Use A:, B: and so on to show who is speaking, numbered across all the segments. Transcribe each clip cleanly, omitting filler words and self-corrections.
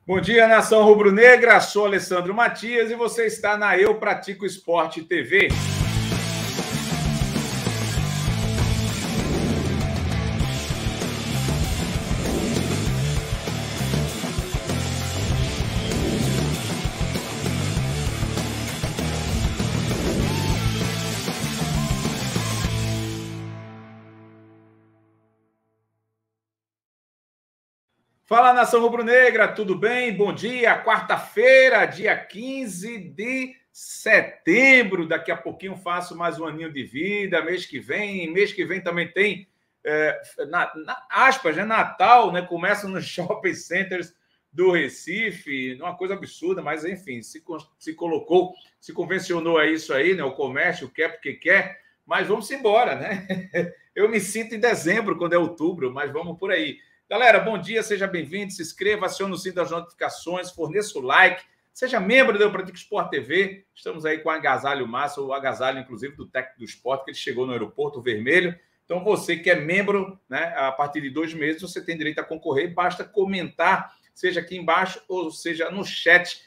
A: Bom dia, nação rubro-negra. Sou Alessandro Matias e você está na Eu Pratico Esporte TV. Fala, nação rubro-negra, tudo bem? Bom dia, quarta-feira, dia 15 de setembro. Daqui a pouquinho faço mais um aninho de vida, mês que vem também tem, aspas, né, Natal, né? Começa nos shopping centers do Recife, uma coisa absurda, mas enfim, se colocou, se convencionou a isso aí, né? O comércio quer porque quer, mas vamos embora, né? Eu me sinto em dezembro, quando é outubro, mas vamos por aí. Galera, bom dia, seja bem-vindo, se inscreva, acione o sininho das notificações, forneça o like, seja membro da Eu Pratico Esporte TV. Estamos aí com o agasalho massa, o agasalho, inclusive, do técnico do esporte, que ele chegou no aeroporto vermelho. Então, você que é membro, né, a partir de 2 meses, você tem direito a concorrer, basta comentar, seja aqui embaixo ou seja no chat,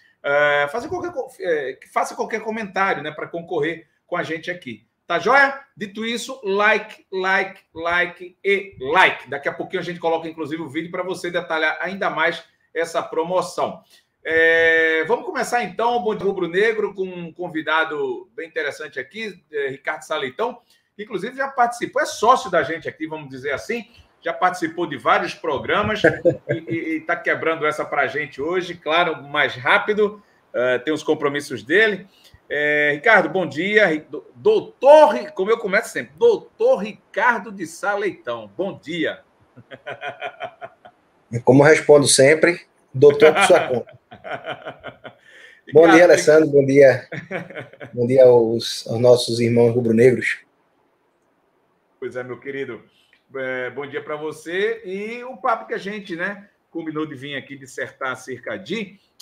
A: faça qualquer comentário, né, para concorrer com a gente aqui. Tá joia? Dito isso, like. Daqui a pouquinho a gente coloca, inclusive, o vídeo para você detalhar ainda mais essa promoção. Vamos começar, então, o Bom Dia Rubro Negro, com um convidado bem interessante aqui, Ricardo Saleitão, que, inclusive, já participou, é sócio da gente aqui, vamos dizer assim, já participou de vários programas e está quebrando essa para a gente hoje, claro, mais rápido, tem os compromissos dele. Ricardo, bom dia. Doutor, como eu começo sempre, doutor Ricardo de Sá Leitão, bom dia.
B: Como eu respondo sempre, doutor por sua conta. Bom dia, Alessandro, bom dia. Bom dia aos nossos irmãos rubro-negros.
A: Pois é, meu querido. Bom dia para você. E o papo que a gente, né, combinou de vir aqui dissertar acerca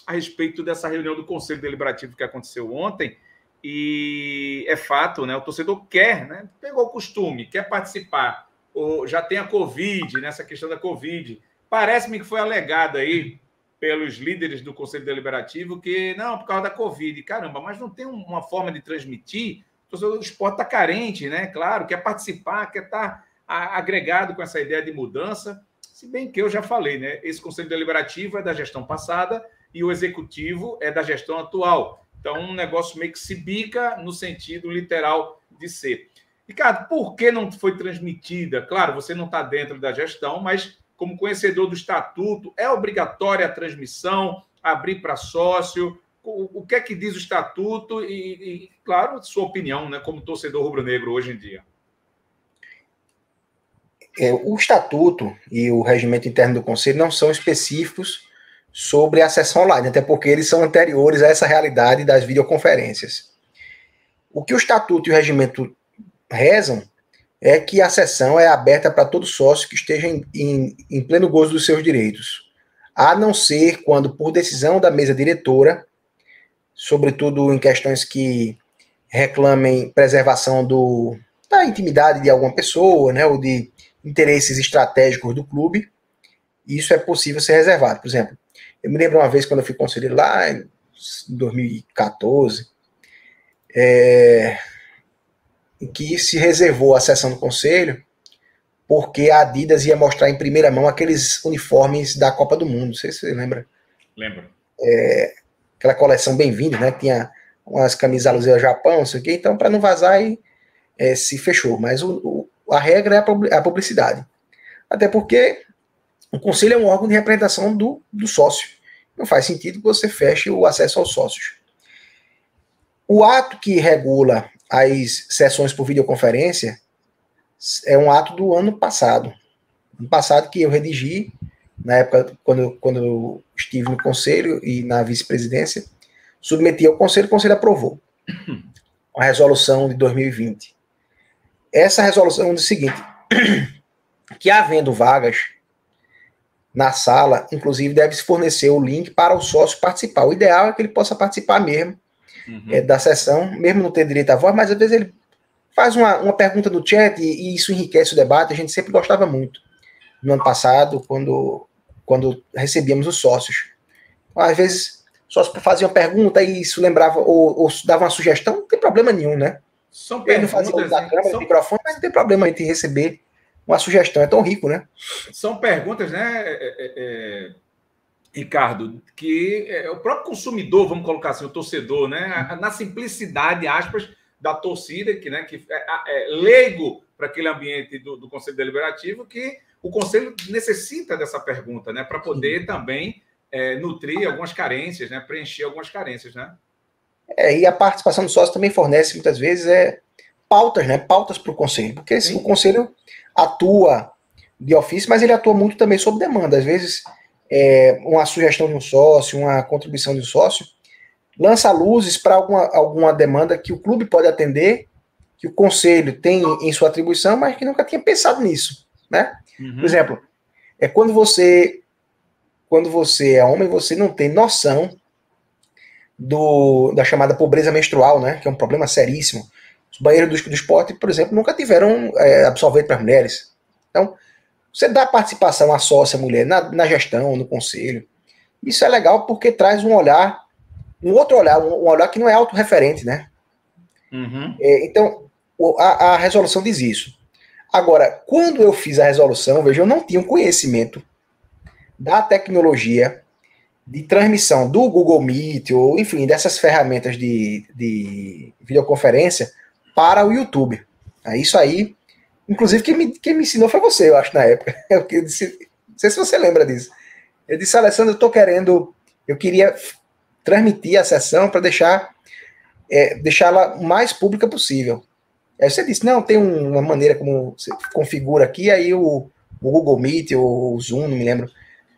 A: a respeito dessa reunião do Conselho Deliberativo que aconteceu ontem, e é fato, né? O torcedor quer, né? Pegou o costume, quer participar, ou já tem a Covid, nessa questão da Covid. Parece-me que foi alegado aí pelos líderes do Conselho Deliberativo que, não, por causa da Covid. Caramba, mas não tem uma forma de transmitir? O torcedor do esporte está carente, né? Claro, quer participar, quer estar agregado com essa ideia de mudança, se bem que eu já falei, né? Esse Conselho Deliberativo é da gestão passada e o executivo é da gestão atual. Então, um negócio meio que se bica no sentido literal de ser. Ricardo, por que não foi transmitida? Claro, você não está dentro da gestão, mas como conhecedor do estatuto, é obrigatória a transmissão, abrir para sócio? O que é que diz o estatuto e, claro, sua opinião, né, como torcedor rubro-negro hoje em dia?
B: O estatuto e o regimento interno do Conselho não são específicos sobre a sessão online, até porque eles são anteriores a essa realidade das videoconferências. O que o estatuto e o regimento rezam é que a sessão é aberta para todo sócio que esteja em pleno gozo dos seus direitos, a não ser quando, por decisão da mesa diretora, sobretudo em questões que reclamem preservação da intimidade de alguma pessoa, né, ou de interesses estratégicos do clube, isso é possível ser reservado. Por exemplo, eu me lembro uma vez quando eu fui conselheiro lá em 2014, em que se reservou a sessão do conselho porque a Adidas ia mostrar em primeira mão aqueles uniformes da Copa do Mundo. Não sei se você lembra.
A: Lembro.
B: Aquela coleção bem-vinda, né? Que tinha umas camisas alusivas ao Japão, não sei o quê. Então, para não vazar, se fechou. Mas a regra é a publicidade. Até porque o conselho é um órgão de representação do sócio. Não faz sentido que você feche o acesso aos sócios. O ato que regula as sessões por videoconferência é um ato do ano passado. Ano passado que eu redigi, na época quando eu estive no conselho e na vice-presidência, submeti ao conselho, o conselho aprovou a resolução de 2020. Essa resolução diz o seguinte, que havendo vagas na sala, inclusive deve-se fornecer o link para o sócio participar. O ideal é que ele possa participar mesmo da sessão, mesmo não ter direito à voz, mas às vezes ele faz uma pergunta no chat e isso enriquece o debate. A gente sempre gostava muito no ano passado, quando recebíamos os sócios. Às vezes, só se fazia uma pergunta e isso lembrava, ou dava uma sugestão, não tem problema nenhum, né?
A: São
B: Ele não fazia uso da câmera, do microfone, mas não tem problema a gente receber uma sugestão. É tão rico, né?
A: São perguntas, né, Ricardo, que o próprio consumidor, vamos colocar assim, o torcedor, né, na simplicidade, aspas, da torcida, que é leigo para aquele ambiente do Conselho Deliberativo, que o Conselho necessita dessa pergunta, né, para poder também nutrir algumas carências, né, preencher algumas carências, né?
B: E a participação do sócio também fornece, muitas vezes, pautas, né, pautas para o Conselho, porque o Conselho atua de ofício, mas ele atua muito também sob demanda. Às vezes, uma sugestão de um sócio, uma contribuição de um sócio, lança luzes para alguma demanda que o clube pode atender, que o Conselho tem em sua atribuição, mas que nunca tinha pensado nisso, né? Uhum. Por exemplo, quando você é homem, você não tem noção da chamada pobreza menstrual, né? Que é um problema seríssimo. Os banheiros do esporte, por exemplo, nunca tiveram absorvente para as mulheres. Então, você dá participação à sócia mulher na gestão, no conselho. Isso é legal porque traz um outro olhar, um olhar que não é autorreferente, né? Uhum. Então, a resolução diz isso. Agora, quando eu fiz a resolução, veja, eu não tinha um conhecimento da tecnologia de transmissão do Google Meet, ou enfim, dessas ferramentas de videoconferência para o YouTube. Isso aí, inclusive, quem me ensinou foi você, eu acho, na época. Eu disse, não sei se você lembra disso. Eu disse, Alessandro, eu queria transmitir a sessão para deixá-la o mais pública possível. Aí você disse, não, tem uma maneira como você configura aqui, aí o Google Meet ou o Zoom, não me lembro,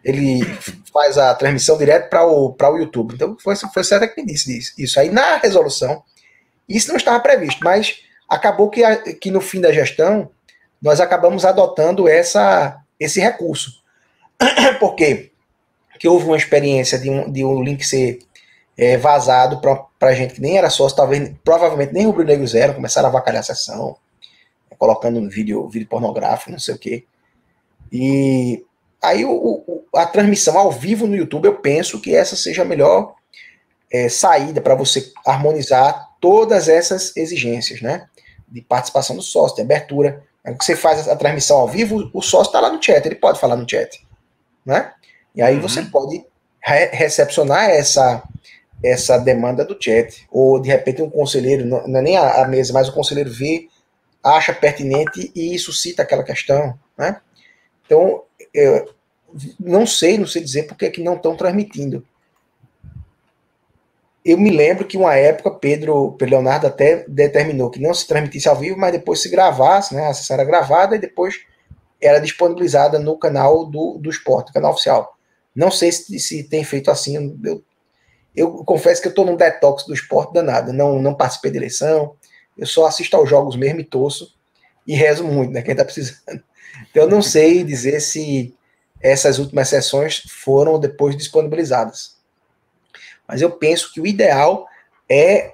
B: ele faz a transmissão direto para o YouTube. Então foi certo que me disse isso. Aí na resolução, isso não estava previsto, mas acabou que no fim da gestão, nós acabamos adotando esse recurso. Por quê? Porque houve uma experiência de um link ser vazado para gente que nem era sócio, provavelmente nem rubro-negros eram, começaram a avacalhar a sessão, colocando vídeo pornográfico, não sei o quê. E aí a transmissão ao vivo no YouTube, eu penso que essa seja a melhor saída para você harmonizar todas essas exigências, né? De participação do sócio, de abertura. Aí você faz a transmissão ao vivo, o sócio está lá no chat, ele pode falar no chat, né? E aí você pode recepcionar essa demanda do chat. Ou, de repente, um conselheiro, não é nem a mesa, mas o conselheiro acha pertinente e suscita aquela questão, né? Então, eu não sei dizer por que não estão transmitindo. Eu me lembro que uma época Pedro Leonardo até determinou que não se transmitisse ao vivo, mas depois se gravasse, né? A sessão era gravada e depois era disponibilizada no canal do esporte, canal oficial. Não sei se tem feito assim. Eu confesso que eu estou num detox do esporte danado. Não participei de eleição. Eu só assisto aos jogos mesmo e torço. E rezo muito, né? Quem está precisando. Então eu não sei dizer se essas últimas sessões foram depois disponibilizadas. Mas eu penso que o ideal é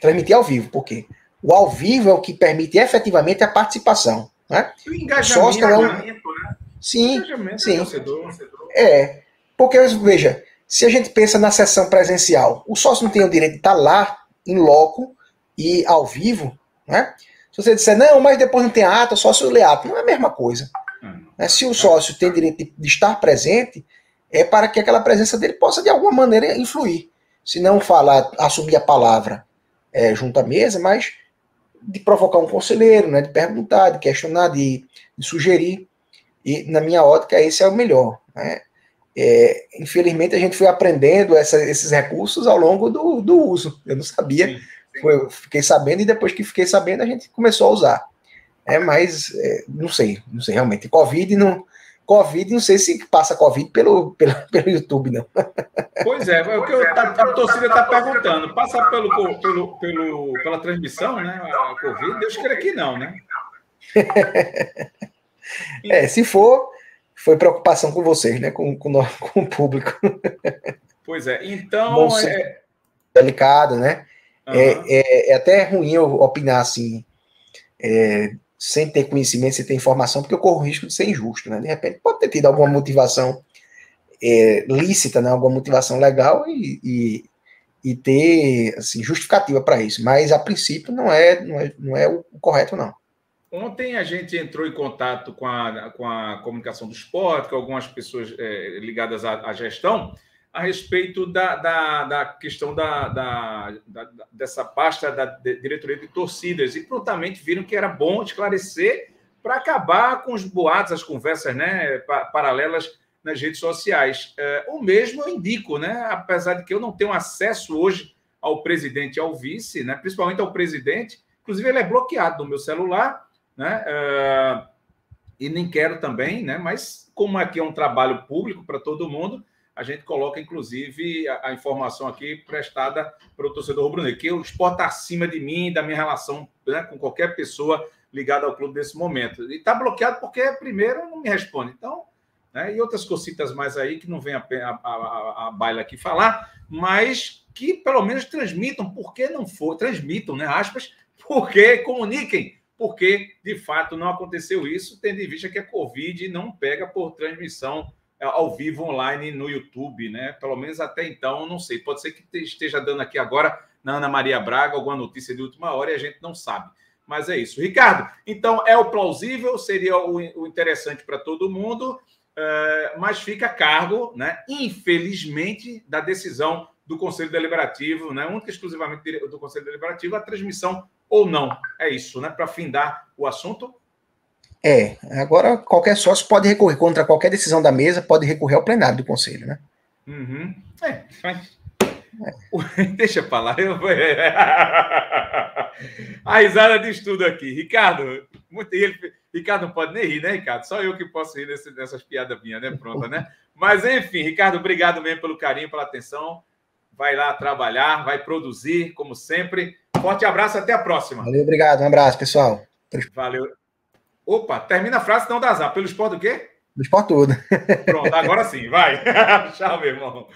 B: transmitir ao vivo. Por quê? O ao vivo é o que permite efetivamente a participação. Né?
A: O engajamento, né?
B: Sim, sim. Porque, veja, se a gente pensa na sessão presencial, o sócio não tem o direito de estar lá, em loco e ao vivo, né? Se você disser, não, mas depois não tem ata, o sócio lê ata, não é a mesma coisa. Se o sócio tem direito de estar presente, é para que aquela presença dele possa, de alguma maneira, influir. Se não falar, assumir a palavra junto à mesa, mas de provocar um conselheiro, né, de perguntar, de questionar, de sugerir. E, na minha ótica, esse é o melhor. Né? Infelizmente, a gente foi aprendendo esses recursos ao longo do uso. Eu não sabia, sim. Fiquei sabendo, e depois que fiquei sabendo, a gente começou a usar. Mas não sei realmente. Covid, não sei se passa Covid pelo YouTube, não.
A: Pois é o que a torcida está perguntando. Passa pela transmissão, né? A Covid, Deus queira que não, né?
B: Se for, foi preocupação com vocês, né? Com o público.
A: Pois é, então...
B: delicado, né? É até ruim eu opinar assim, sem ter conhecimento, sem ter informação, porque eu corro o risco de ser injusto, né? De repente pode ter tido alguma motivação lícita, né, alguma motivação legal e ter assim, justificativa para isso. Mas, a princípio, não é o correto, não.
A: Ontem a gente entrou em contato com a comunicação do esporte, com algumas pessoas ligadas à gestão, a respeito da questão dessa pasta da diretoria de torcidas, e prontamente viram que era bom esclarecer para acabar com os boatos, as conversas, né, paralelas nas redes sociais. O mesmo eu indico, né, apesar de que eu não tenho acesso hoje ao presidente e ao vice, né, principalmente ao presidente, inclusive ele é bloqueado no meu celular, né, e nem quero também, né, mas como aqui é um trabalho público para todo mundo, a gente coloca, inclusive, a informação aqui prestada para o torcedor rubro-negro, que o esporte está acima de mim, da minha relação, né, com qualquer pessoa ligada ao clube nesse momento. E está bloqueado porque, primeiro, não me responde. Então, né, e outras cositas mais aí que não vem a baila aqui falar, mas que pelo menos transmitam, porque não foi, transmitam, né, aspas, porque comuniquem, porque de fato não aconteceu isso, tendo em vista que a Covid não pega por transmissão ao vivo online no YouTube, né? Pelo menos até então, não sei. Pode ser que esteja dando aqui agora na Ana Maria Braga alguma notícia de última hora e a gente não sabe. Mas é isso. Ricardo, então é o plausível, seria o interessante para todo mundo, mas fica a cargo, né, infelizmente, da decisão do Conselho Deliberativo, né, única e exclusivamente do Conselho Deliberativo, a transmissão ou não. É isso, né? Para findar o assunto.
B: Agora qualquer sócio pode recorrer contra qualquer decisão da mesa, pode recorrer ao plenário do conselho, né?
A: Uhum. Deixa para lá. A risada diz tudo aqui. Ricardo, Ricardo não pode nem rir, né, Ricardo? Só eu que posso rir nessas piadas minhas, né? Pronta, né? Mas, enfim, Ricardo, obrigado mesmo pelo carinho, pela atenção. Vai lá trabalhar, vai produzir, como sempre. Forte abraço, até a próxima.
B: Valeu, obrigado. Um abraço, pessoal.
A: Valeu. Opa, termina a frase, não dá azar. Pelo esporte do quê?
B: Do esporte todo.
A: Pronto, agora sim, vai. Tchau, meu irmão.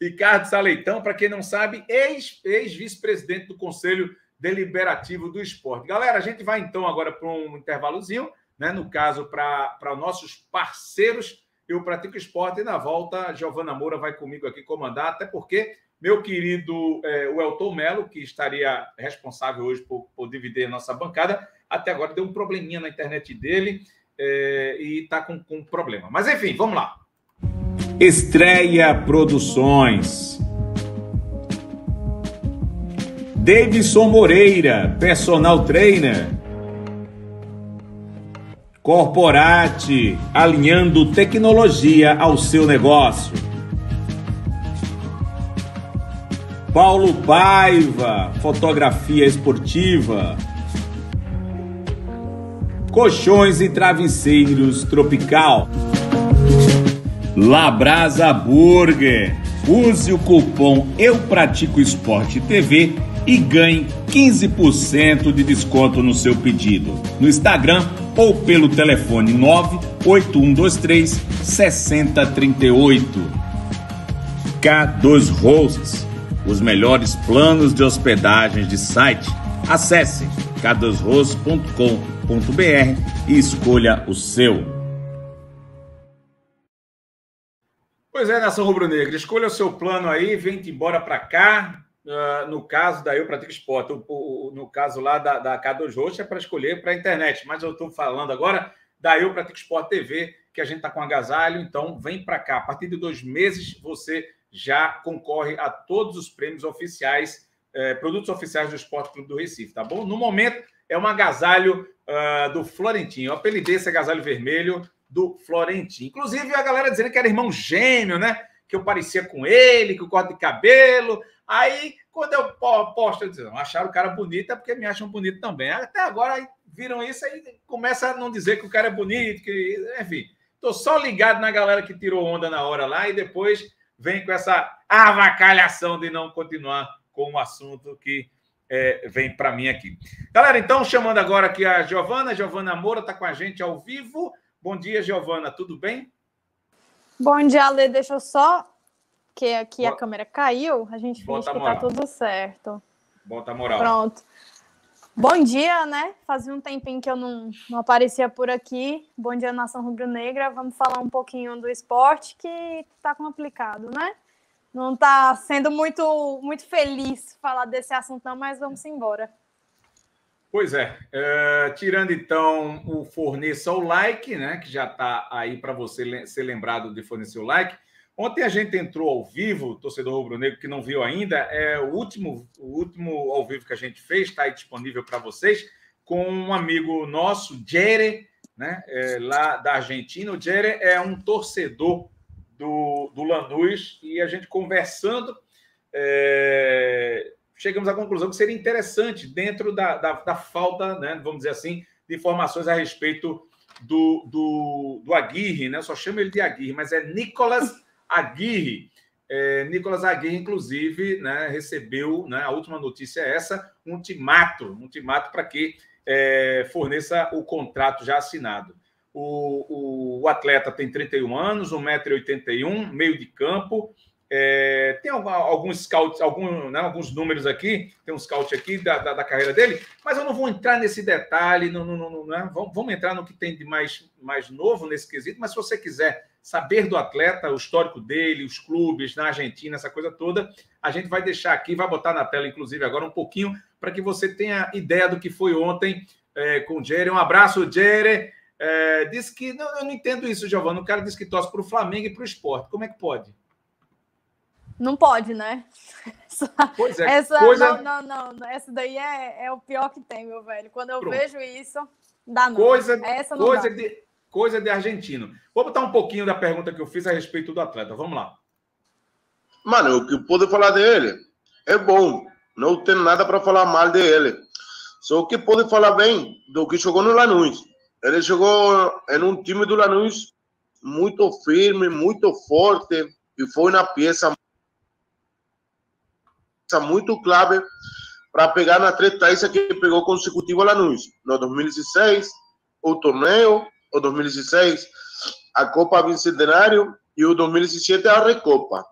A: Ricardo Saleitão, para quem não sabe, ex-vice-presidente do Conselho Deliberativo do Esporte. Galera, a gente vai então agora para um intervalozinho, né? No caso, para nossos parceiros, eu pratico esporte, e na volta, Giovana Moura vai comigo aqui comandar, até porque meu querido o Elton Melo, que estaria responsável hoje por dividir a nossa bancada, até agora deu um probleminha na internet dele e está com problema. Mas, enfim, vamos lá. Estreia Produções. Davidson Moreira, personal trainer. Corporate, alinhando tecnologia ao seu negócio. Paulo Paiva, fotografia esportiva. Colchões e travesseiros Tropical. Labrasa Burger. Use o cupom Eu Pratico Esporte TV e ganhe 15% de desconto no seu pedido. No Instagram ou pelo telefone 98123 6038. K2 Hosts. Os melhores planos de hospedagens de site. Acesse k2hosts.com.br e escolha o seu. Pois é, nação rubro-negra, escolha o seu plano aí, vem-te embora para cá. No caso da Eu Pratico Esporte, no caso lá da K2 Hosts é para escolher para a internet, mas eu estou falando agora da Eu Pratico Esporte TV, que a gente está com agasalho, então vem para cá. A partir de 2 meses você já concorre a todos os prêmios oficiais, produtos oficiais do Esporte Clube do Recife, tá bom? No momento, é um agasalho do Florentino. Eu apelidei esse agasalho vermelho do Florentino. Inclusive, a galera dizendo que era irmão gêmeo, né? Que eu parecia com ele, que o corte de cabelo. Aí, quando eu posto, eu digo, acharam o cara bonito, é porque me acham bonito também. Até agora, aí, viram isso, aí começa a não dizer que o cara é bonito, enfim. Tô só ligado na galera que tirou onda na hora lá e depois vem com essa avacalhação de não continuar com o assunto que vem para mim aqui. Galera, então, chamando agora aqui a Giovana Moura está com a gente ao vivo. Bom dia, Giovana, tudo bem?
C: Bom dia, Ale. Deixa eu só... que aqui a câmera caiu, a gente finge que tá tudo certo.
A: Bota a moral.
C: Pronto. Bom dia, né? Fazia um tempinho que eu não aparecia por aqui. Bom dia, Nação Rubro-Negra. Vamos falar um pouquinho do esporte que tá complicado, né? Não tá sendo muito feliz falar desse assunto, não, mas vamos embora.
A: Pois é. Tirando então o forneça o like, né? Que já está aí para você ser lembrado de fornecer o like. Ontem a gente entrou ao vivo, torcedor rubro-negro que não viu ainda, é o último ao vivo que a gente fez, está aí disponível para vocês, com um amigo nosso, Jere, né, lá da Argentina. O Jere é um torcedor do Lanús e a gente conversando, chegamos à conclusão que seria interessante, dentro da falta, né, vamos dizer assim, de informações a respeito do Aguirre, né? Eu só chamo ele de Aguirre, mas é Nicolas Aguirre. Nicolas Aguirre, inclusive, né, recebeu, né, a última notícia é essa, um ultimato para que forneça o contrato já assinado. O atleta tem 31 anos, 1,81 m, meio de campo. Tem alguns scouts, alguns números aqui, tem um scout aqui da carreira dele, mas eu não vou entrar nesse detalhe, né? Vamos entrar no que tem de mais novo nesse quesito, mas se você quiser saber do atleta, o histórico dele, os clubes na Argentina, essa coisa toda, a gente vai deixar aqui, vai botar na tela, inclusive, agora um pouquinho, para que você tenha ideia do que foi ontem com o Jere. Um abraço, Jere. Disse que, eu não entendo isso, Giovana, o cara disse que torce para o Flamengo e para o Sport. Como é que pode?
C: Não pode, né?
A: Pois é.
C: Não. Essa daí é o pior que tem, meu velho. Quando eu vejo isso, dá não.
A: Coisa de argentino. Vou botar um pouquinho da pergunta que eu fiz a respeito do atleta. Vamos lá.
D: Mano, o que pude falar dele é bom. Não tem nada para falar mal dele. Só que pode falar bem do que jogou no Lanús. Ele jogou em um time do Lanús muito firme, muito forte, e foi uma peça muito clave para pegar na 3 taças que pegou consecutivo a Lanús. No 2016, o torneio, o 2016, a Copa Bicentenário, e o 2017, a Recopa.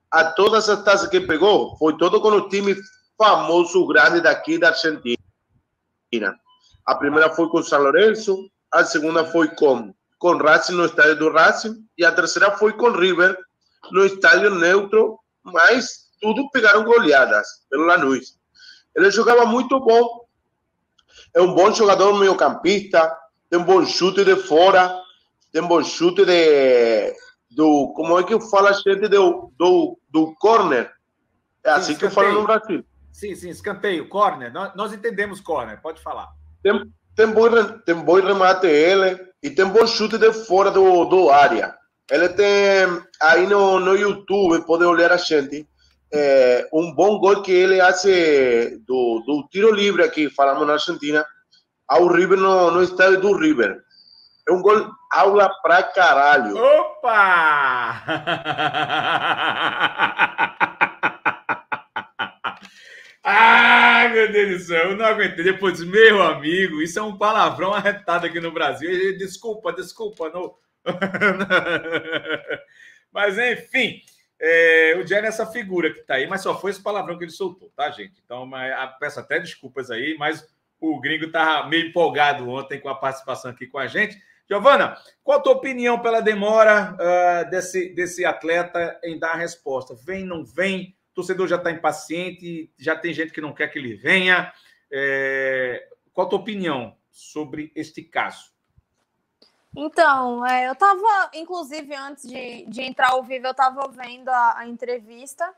D: A todas as taças que pegou, foi todo com o time famoso, grande daqui da Argentina. A primeira foi com o São Lourenço, a segunda foi com Racing no estádio do Racing, e a terceira foi com River no estádio neutro, mas tudo pegaram goleadas pelo Lanús. Ele jogava muito bom, é um bom jogador meio-campista, tem um bom chute de fora, tem um bom chute como é que fala a gente do corner? É assim que fala no Brasil.
A: Sim, escanteio, corner. Nós entendemos corner, pode falar.
D: Tem bom remate ele, e tem bom chute de fora do área. Ele tem, aí no YouTube, pode olhar a gente, um bom gol que ele faz do tiro livre aqui, falamos na Argentina, ao River no estádio do River. É um gol aula pra caralho.
A: Opa! Ai, meu Deus do céu, eu não aguentei. Depois, meu amigo, isso é um palavrão arretado aqui no Brasil. Desculpa, não. Mas, enfim, o Jere é essa figura que tá aí, mas só foi esse palavrão que ele soltou, tá, gente? Então, peço até desculpas aí, mas o gringo tá meio empolgado ontem com a participação aqui com a gente. Giovana, qual a tua opinião pela demora desse atleta em dar a resposta? Vem, não vem? O torcedor já está impaciente, já tem gente que não quer que ele venha. Qual a tua opinião sobre este caso?
C: Então, eu estava, inclusive, antes de entrar ao vivo, eu estava vendo a entrevista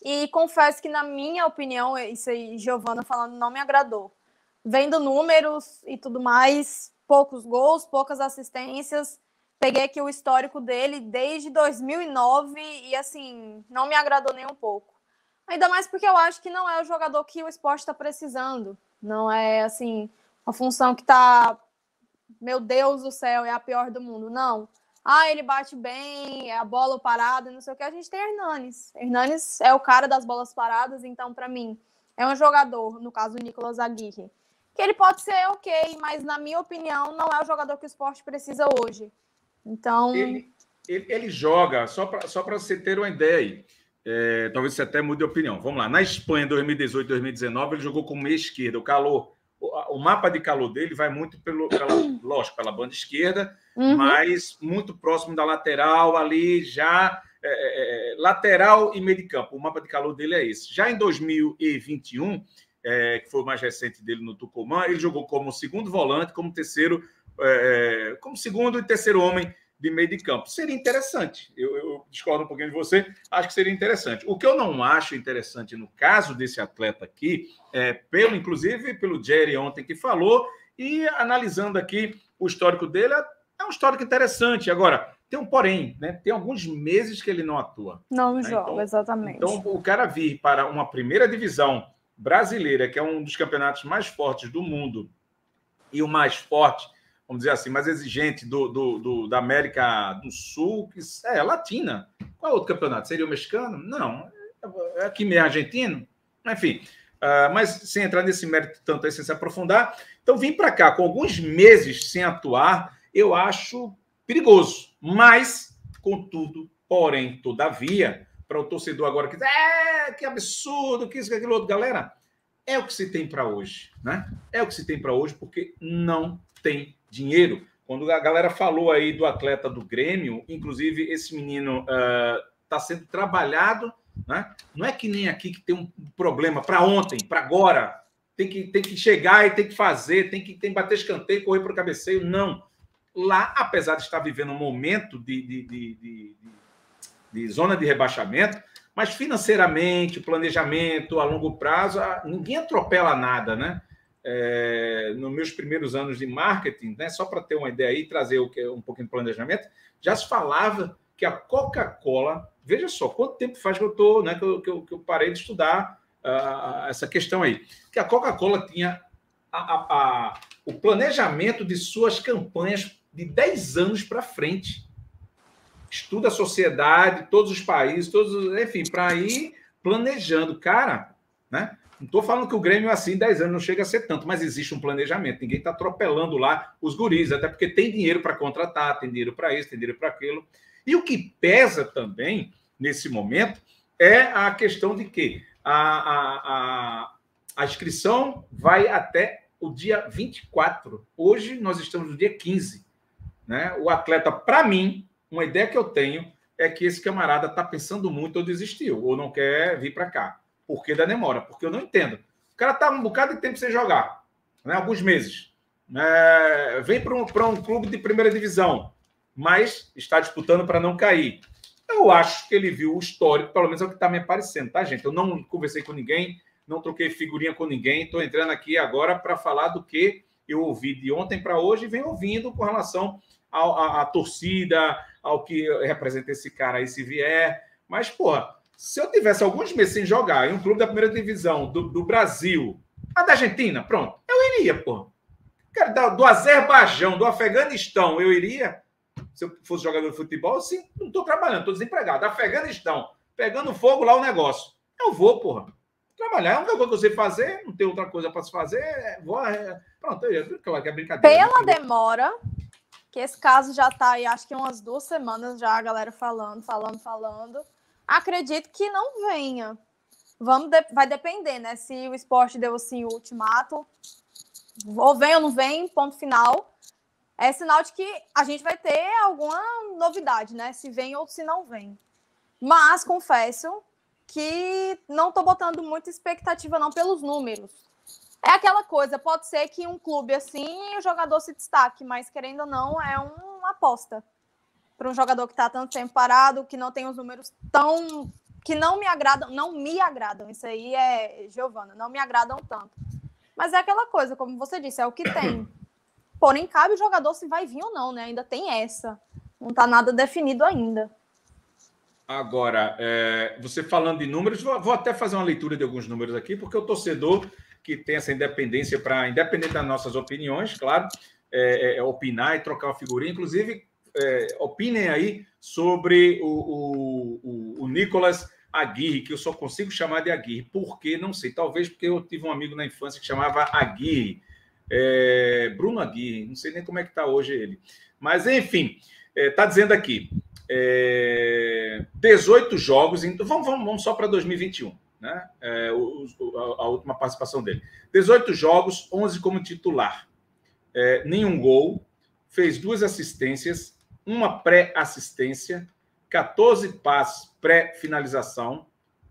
C: e confesso que, na minha opinião, isso aí, Giovana falando, não me agradou. Vendo números e tudo mais, poucos gols, poucas assistências. Peguei aqui o histórico dele desde 2009 e, assim, não me agradou nem um pouco. Ainda mais porque eu acho que não é o jogador que o esporte está precisando. Não é, assim, uma função que está... Meu Deus do céu, é a pior do mundo. Não. Ele bate bem, é a bola parada, não sei o que. A gente tem Hernanes. Hernanes é o cara das bolas paradas, então, para mim, é um jogador, no caso do Nicolas Aguirre, que ele pode ser ok, mas, na minha opinião, não é o jogador que o esporte precisa hoje. Então...
A: Ele joga, só para você ter uma ideia aí, talvez você até mude de opinião. Vamos lá. Na Espanha, 2018, 2019, ele jogou como meia esquerda. O o mapa de calor dele vai muito lógico, pela banda esquerda, mas muito próximo da lateral ali, já lateral e meio de campo. O mapa de calor dele é esse. Já em 2021, que foi o mais recente dele no Tucumã, ele jogou como segundo volante, como terceiro, como segundo e terceiro homem de meio de campo. Seria interessante. Eu discordo um pouquinho de você, acho que seria interessante. O que eu não acho interessante no caso desse atleta aqui, inclusive pelo Jerry ontem que falou, e analisando aqui o histórico dele, é um histórico interessante. Agora, tem um porém, né? Tem alguns meses que ele não atua.
C: Não
A: né?
C: joga,
A: então,
C: exatamente.
A: Então, o cara vir para uma primeira divisão brasileira, que é um dos campeonatos mais fortes do mundo, e o mais forte, vamos dizer assim, mais exigente da América do Sul, que é latina. Qual outro campeonato? Seria o mexicano? Não. É aqui mesmo, argentino? Enfim, mas sem entrar nesse mérito tanto aí, sem se aprofundar. Então, vim para cá com alguns meses sem atuar, eu acho perigoso. Mas, contudo, porém, todavia, para o torcedor agora que diz, que absurdo, que isso, que aquilo outro, galera, é o que se tem para hoje, né? É o que se tem para hoje, porque não tem dinheiro. Quando a galera falou aí do atleta do Grêmio, inclusive esse menino está sendo trabalhado, né? Não é que nem aqui que tem um problema para ontem, para agora, tem que chegar e tem que fazer, tem que bater escanteio, correr para o cabeceio, não. Lá, apesar de estar vivendo um momento de zona de rebaixamento, mas financeiramente, planejamento a longo prazo, ninguém atropela nada, né? Nos meus primeiros anos de marketing, né, só para ter uma ideia e trazer um pouquinho de planejamento, já se falava que a Coca-Cola, veja só, quanto tempo faz que eu tô, né, que eu parei de estudar essa questão aí, que a Coca-Cola tinha o planejamento de suas campanhas de 10 anos para frente. Estuda a sociedade, todos os países, enfim, para ir planejando. Cara, né? Não estou falando que o Grêmio assim, 10 anos não chega a ser tanto, mas existe um planejamento. Ninguém está atropelando lá os guris, até porque tem dinheiro para contratar, tem dinheiro para isso, tem dinheiro para aquilo. E o que pesa também, nesse momento, é a questão de que a inscrição vai até o dia 24. Hoje nós estamos no dia 15. Né? O atleta, para mim, uma ideia que eu tenho é que esse camarada está pensando muito ou desistiu, ou não quer vir para cá. Por que da demora? Porque eu não entendo. O cara está um bocado de tempo sem jogar, né? Alguns meses. Vem para um clube de primeira divisão, mas está disputando para não cair. Eu acho que ele viu o histórico, pelo menos é o que está me aparecendo, tá, gente? Eu não conversei com ninguém, não troquei figurinha com ninguém, estou entrando aqui agora para falar do que eu ouvi de ontem para hoje e venho ouvindo com relação à torcida, ao que representa esse cara aí, se vier. Mas, porra, se eu tivesse alguns meses sem jogar em um clube da primeira divisão do Brasil, a da Argentina, pronto, eu iria, porra. Cara, do Azerbaijão, do Afeganistão, eu iria. Se eu fosse jogador de futebol, sim, não estou trabalhando, estou desempregado. Afeganistão, pegando fogo lá o negócio. Eu vou, porra. Trabalhar é uma coisa que eu sei fazer, não tem outra coisa para se fazer. Pronto, claro que é brincadeira.
C: Pela demora, que esse caso já está aí, acho que umas 2 semanas já, a galera falando. Acredito que não venha. Vai depender, né? Se o Sport deu assim, o ultimato, ou vem ou não vem, ponto final. É sinal de que a gente vai ter alguma novidade, né? Se vem ou se não vem. Mas, confesso que não estou botando muita expectativa não pelos números. É aquela coisa, pode ser que um clube assim, o jogador se destaque, mas querendo ou não, é uma aposta. Para um jogador que está tanto tempo parado, que não tem os números que não me agradam. Isso aí é, Giovana, não me agradam tanto. Mas é aquela coisa, como você disse, é o que tem. Porém, cabe o jogador se vai vir ou não, né? Ainda tem essa. Não está nada definido ainda.
A: Agora, você falando de números, vou até fazer uma leitura de alguns números aqui, porque o torcedor que tem essa independência independente das nossas opiniões, claro, opinar e trocar uma figurinha. Inclusive, opinem aí sobre o Nicolas Aguirre, que eu só consigo chamar de Aguirre. Por quê? Não sei. Talvez porque eu tive um amigo na infância que chamava Aguirre. Bruno Aguirre. Não sei nem como é que está hoje ele. Mas, enfim, está dizendo aqui. 18 jogos. Então, vamos só para 2021. né? A última participação dele. 18 jogos, 11 como titular. Nenhum gol, fez 2 assistências, uma pré-assistência, 14 passes pré-finalização,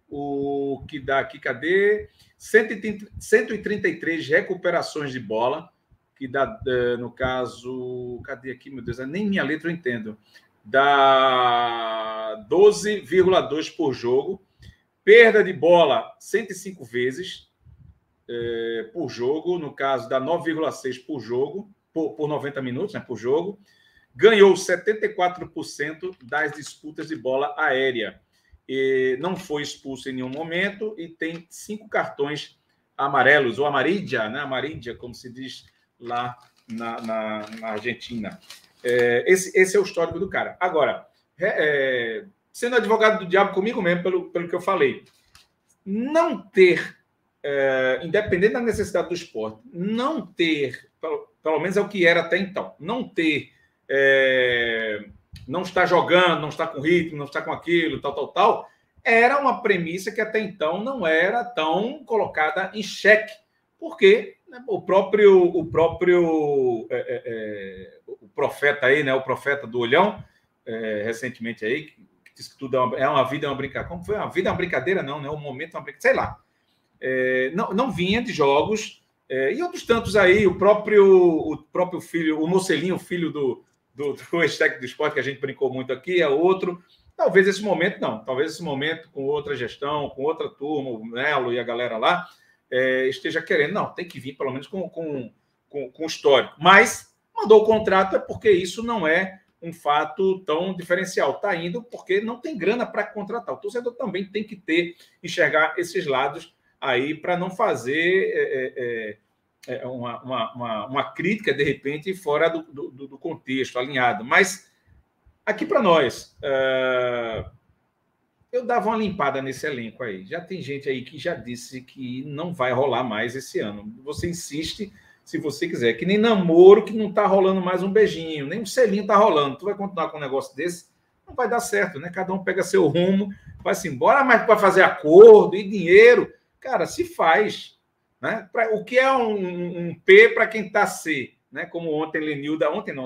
A: o que dá aqui, cadê? 133 recuperações de bola, que dá, no caso, cadê aqui, meu Deus, nem minha letra eu entendo, dá 12,2 por jogo, perda de bola 105 vezes por jogo, no caso, dá 9,6 por jogo, por 90 minutos, né, por jogo, ganhou 74% das disputas de bola aérea, e não foi expulso em nenhum momento e tem 5 cartões amarelos, ou amarilha, né? Amarilha, como se diz lá na Argentina. Esse é o histórico do cara. Agora, sendo advogado do diabo comigo mesmo, pelo que eu falei, não ter, independente da necessidade do esporte, não ter, pelo menos é o que era até então, não ter, não está jogando, não está com ritmo, não está com aquilo, tal, era uma premissa que até então não era tão colocada em xeque, porque, né, o próprio profeta aí, né, o profeta do Olhão, recentemente aí, que disse que tudo é uma vida, é uma brincadeira. Como foi? A vida é uma brincadeira, não, né? O momento é uma brincadeira, sei lá. Não vinha de jogos, e outros tantos aí, o próprio filho, o Mocelinho, filho do ex-técnico do esporte, que a gente brincou muito aqui, é outro. Talvez esse momento não. Talvez esse momento, com outra gestão, com outra turma, o Melo e a galera lá, esteja querendo. Não, tem que vir pelo menos com histórico. Mas mandou o contrato é porque isso não é um fato tão diferencial. Está indo porque não tem grana para contratar. O torcedor também tem que enxergar esses lados aí para não fazer uma crítica, de repente, fora do contexto, alinhado. Mas aqui para nós, eu dava uma limpada nesse elenco aí. Já tem gente aí que já disse que não vai rolar mais esse ano. Você insiste, se você quiser. Que nem namoro, que não está rolando mais um beijinho, nem um selinho está rolando. Tu vai continuar com um negócio desse? Não vai dar certo, né? Cada um pega seu rumo, vai-se embora, mas para fazer acordo e dinheiro, cara, se faz. Né? O que é um P para quem está C? Né? Como ontem,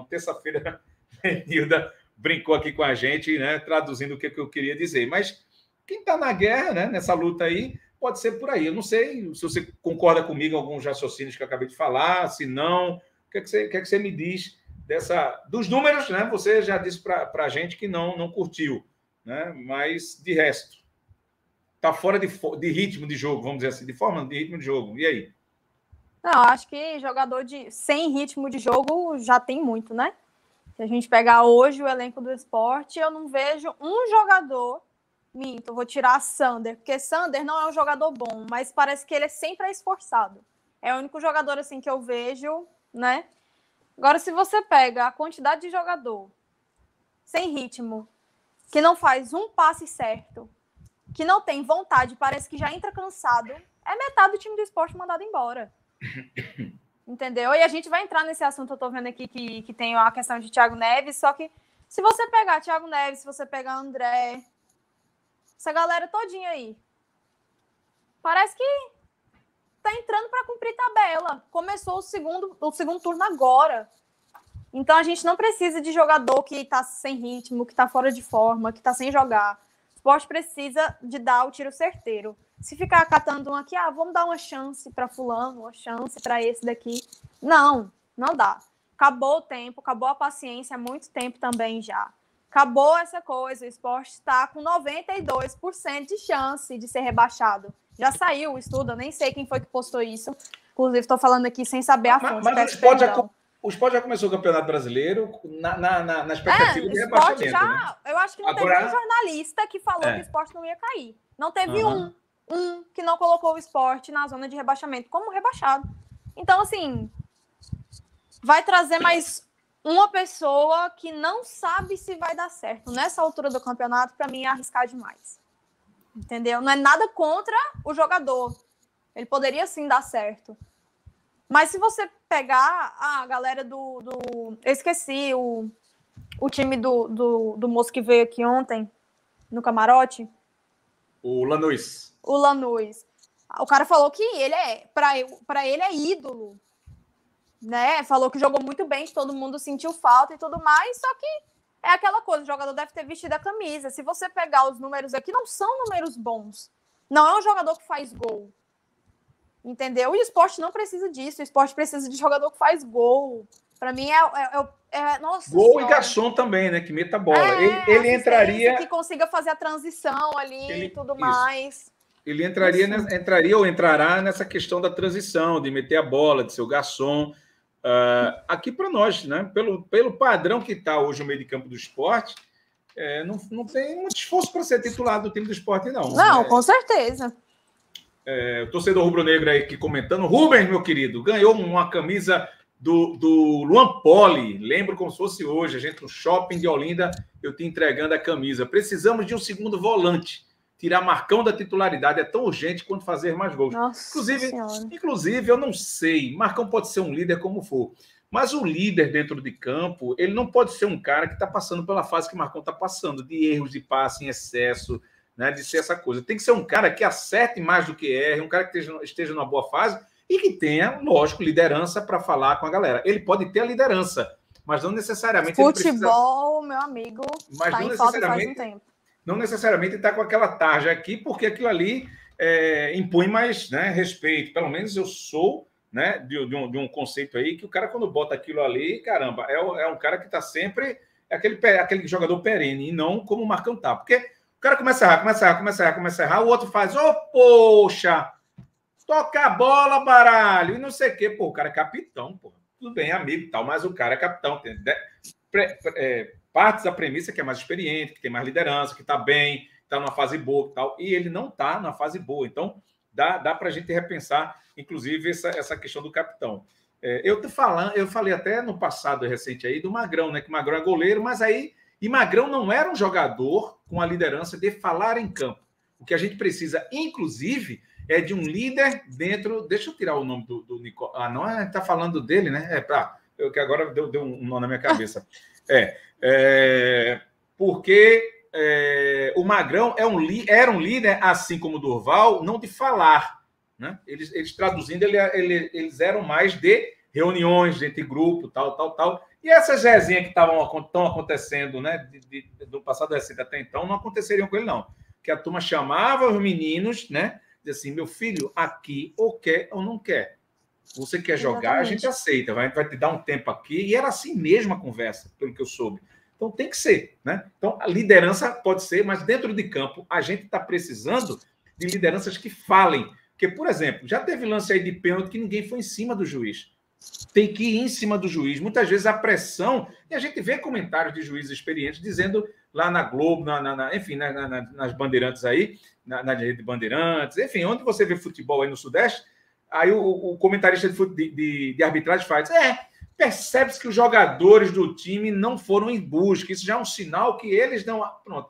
A: terça-feira, Lenilda brincou aqui com a gente, né? Traduzindo o que eu queria dizer. Mas quem está na guerra, né? Nessa luta aí, pode ser por aí. Eu não sei se você concorda comigo em alguns raciocínios que eu acabei de falar, se não, o que é que você me diz dos números, né? Você já disse para a gente que não curtiu, né? Mas de resto, está fora de ritmo de jogo, vamos dizer assim, de forma de ritmo de jogo. E aí?
C: Não, acho que jogador sem ritmo de jogo já tem muito, né? Se a gente pegar hoje o elenco do esporte, eu não vejo um jogador. Minto, vou tirar Sander, porque Sander não é um jogador bom, mas parece que ele é sempre esforçado. É o único jogador assim que eu vejo, né? Agora, se você pega a quantidade de jogador sem ritmo, que não faz um passe certo, que não tem vontade, parece que já entra cansado, é metade do time do esporte mandado embora. Entendeu? E a gente vai entrar nesse assunto, eu tô vendo aqui que tem a questão de Thiago Neves, só que se você pegar Thiago Neves, se você pegar André, essa galera todinha aí, parece que tá entrando para cumprir tabela. Começou o segundo turno agora. Então a gente não precisa de jogador que tá sem ritmo, que tá fora de forma, que tá sem jogar. O esporte precisa de dar o tiro certeiro. Se ficar catando um aqui, vamos dar uma chance para fulano, uma chance para esse daqui. Não dá. Acabou o tempo, acabou a paciência há muito tempo também já. Acabou essa coisa, o esporte está com 92% de chance de ser rebaixado. Já saiu o estudo, eu nem sei quem foi que postou isso. Inclusive, estou falando aqui sem saber a fonte.
A: Mas o esporte já começou o Campeonato Brasileiro na expectativa de rebaixamento. Né?
C: Eu acho que não teve um jornalista que falou que o esporte não ia cair. Não teve um que não colocou o esporte na zona de rebaixamento como rebaixado. Então, assim, vai trazer mais uma pessoa que não sabe se vai dar certo. Nessa altura do campeonato, para mim, é arriscar demais. Entendeu? Não é nada contra o jogador. Ele poderia, sim, dar certo. Mas se você pegar a galera eu esqueci o time do moço que veio aqui ontem, no camarote.
A: O Lanús.
C: O Lanús. O cara falou que ele para ele é ídolo, né? Falou que jogou muito bem, que todo mundo sentiu falta e tudo mais, só que é aquela coisa, o jogador deve ter vestido a camisa. Se você pegar os números aqui, não são números bons. Não é um jogador que faz gol. Entendeu? E o esporte não precisa disso. O esporte precisa de jogador que faz gol. Para mim nossa
A: gol
C: senhora.
A: E garçom também, né? Que meta a bola. Ele entraria...
C: Que consiga fazer a transição ali e tudo mais.
A: Ele entraria ou entrará nessa questão da transição, de meter a bola, de ser o garçom. Aqui para nós, né? Pelo padrão que está hoje o meio de campo do esporte, não tem muito esforço para ser titular do time do esporte, não.
C: Não, com certeza.
A: O torcedor rubro-negro aí aqui comentando. Rubens, meu querido, ganhou uma camisa do Luan Poli. Lembro como se fosse hoje. A gente no shopping de Olinda, eu te entregando a camisa. Precisamos de um segundo volante. Tirar Marcão da titularidade é tão urgente quanto fazer mais gols. Inclusive, eu não sei. Marcão pode ser um líder como for. Mas o líder dentro de campo, ele não pode ser um cara que está passando pela fase que Marcão está passando, de erros de passe em excesso, né, de ser essa coisa. Tem que ser um cara que acerte mais do que erre, um cara que esteja numa boa fase e que tenha, lógico, liderança para falar com a galera. Ele pode ter a liderança, mas não necessariamente...
C: Futebol, meu amigo, está em falta faz um tempo.
A: Não necessariamente está com aquela tarja aqui, porque aquilo ali impõe mais, né, respeito. Pelo menos eu sou, né, de um conceito aí que o cara, quando bota aquilo ali, caramba, é um cara que está sempre... aquele jogador perene, e não como o Marcão tá. Porque o cara começa a errar, o outro faz, poxa, toca a bola, baralho, e não sei o quê. Pô, o cara é capitão, pô. Tudo bem, amigo e tal, mas o cara é capitão. Partes da premissa que é mais experiente, que tem mais liderança, que está bem, está numa fase boa e tal, e ele não está na fase boa. Então, dá para a gente repensar, inclusive, essa questão do capitão. Eu falei até no passado recente aí do Magrão, né? Que o Magrão é goleiro, mas e Magrão não era um jogador com a liderança de falar em campo. O que a gente precisa, inclusive, é de um líder dentro... Deixa eu tirar o nome do Nicolau. Não está falando dele, né? Que agora deu um nó na minha cabeça. Porque o Magrão era um líder, assim como o Durval, não de falar, né? Eles traduzindo, eles eram mais de reuniões entre grupo, tal. E essas resenhas que estão acontecendo, né, do passado recente até então, não aconteceriam com ele, não. Que a turma chamava os meninos, né? Dizia assim, meu filho, aqui ou quer ou não quer. Você quer jogar, a gente aceita, vai te dar um tempo aqui. E era assim mesmo a conversa, pelo que eu soube. Então tem que ser, né? Então a liderança pode ser, mas dentro de campo a gente está precisando de lideranças que falem. Porque, por exemplo, já teve lance aí de pênalti que ninguém foi em cima do juiz. Tem que ir em cima do juiz. Muitas vezes a pressão, e a gente vê comentários de juízes experientes dizendo lá na Globo, enfim, nas Bandeirantes aí, na rede de Bandeirantes, enfim, onde você vê futebol aí no Sudeste, aí o comentarista de arbitragem faz, percebe-se que os jogadores do time não foram em busca, isso já é um sinal que eles não... Pronto.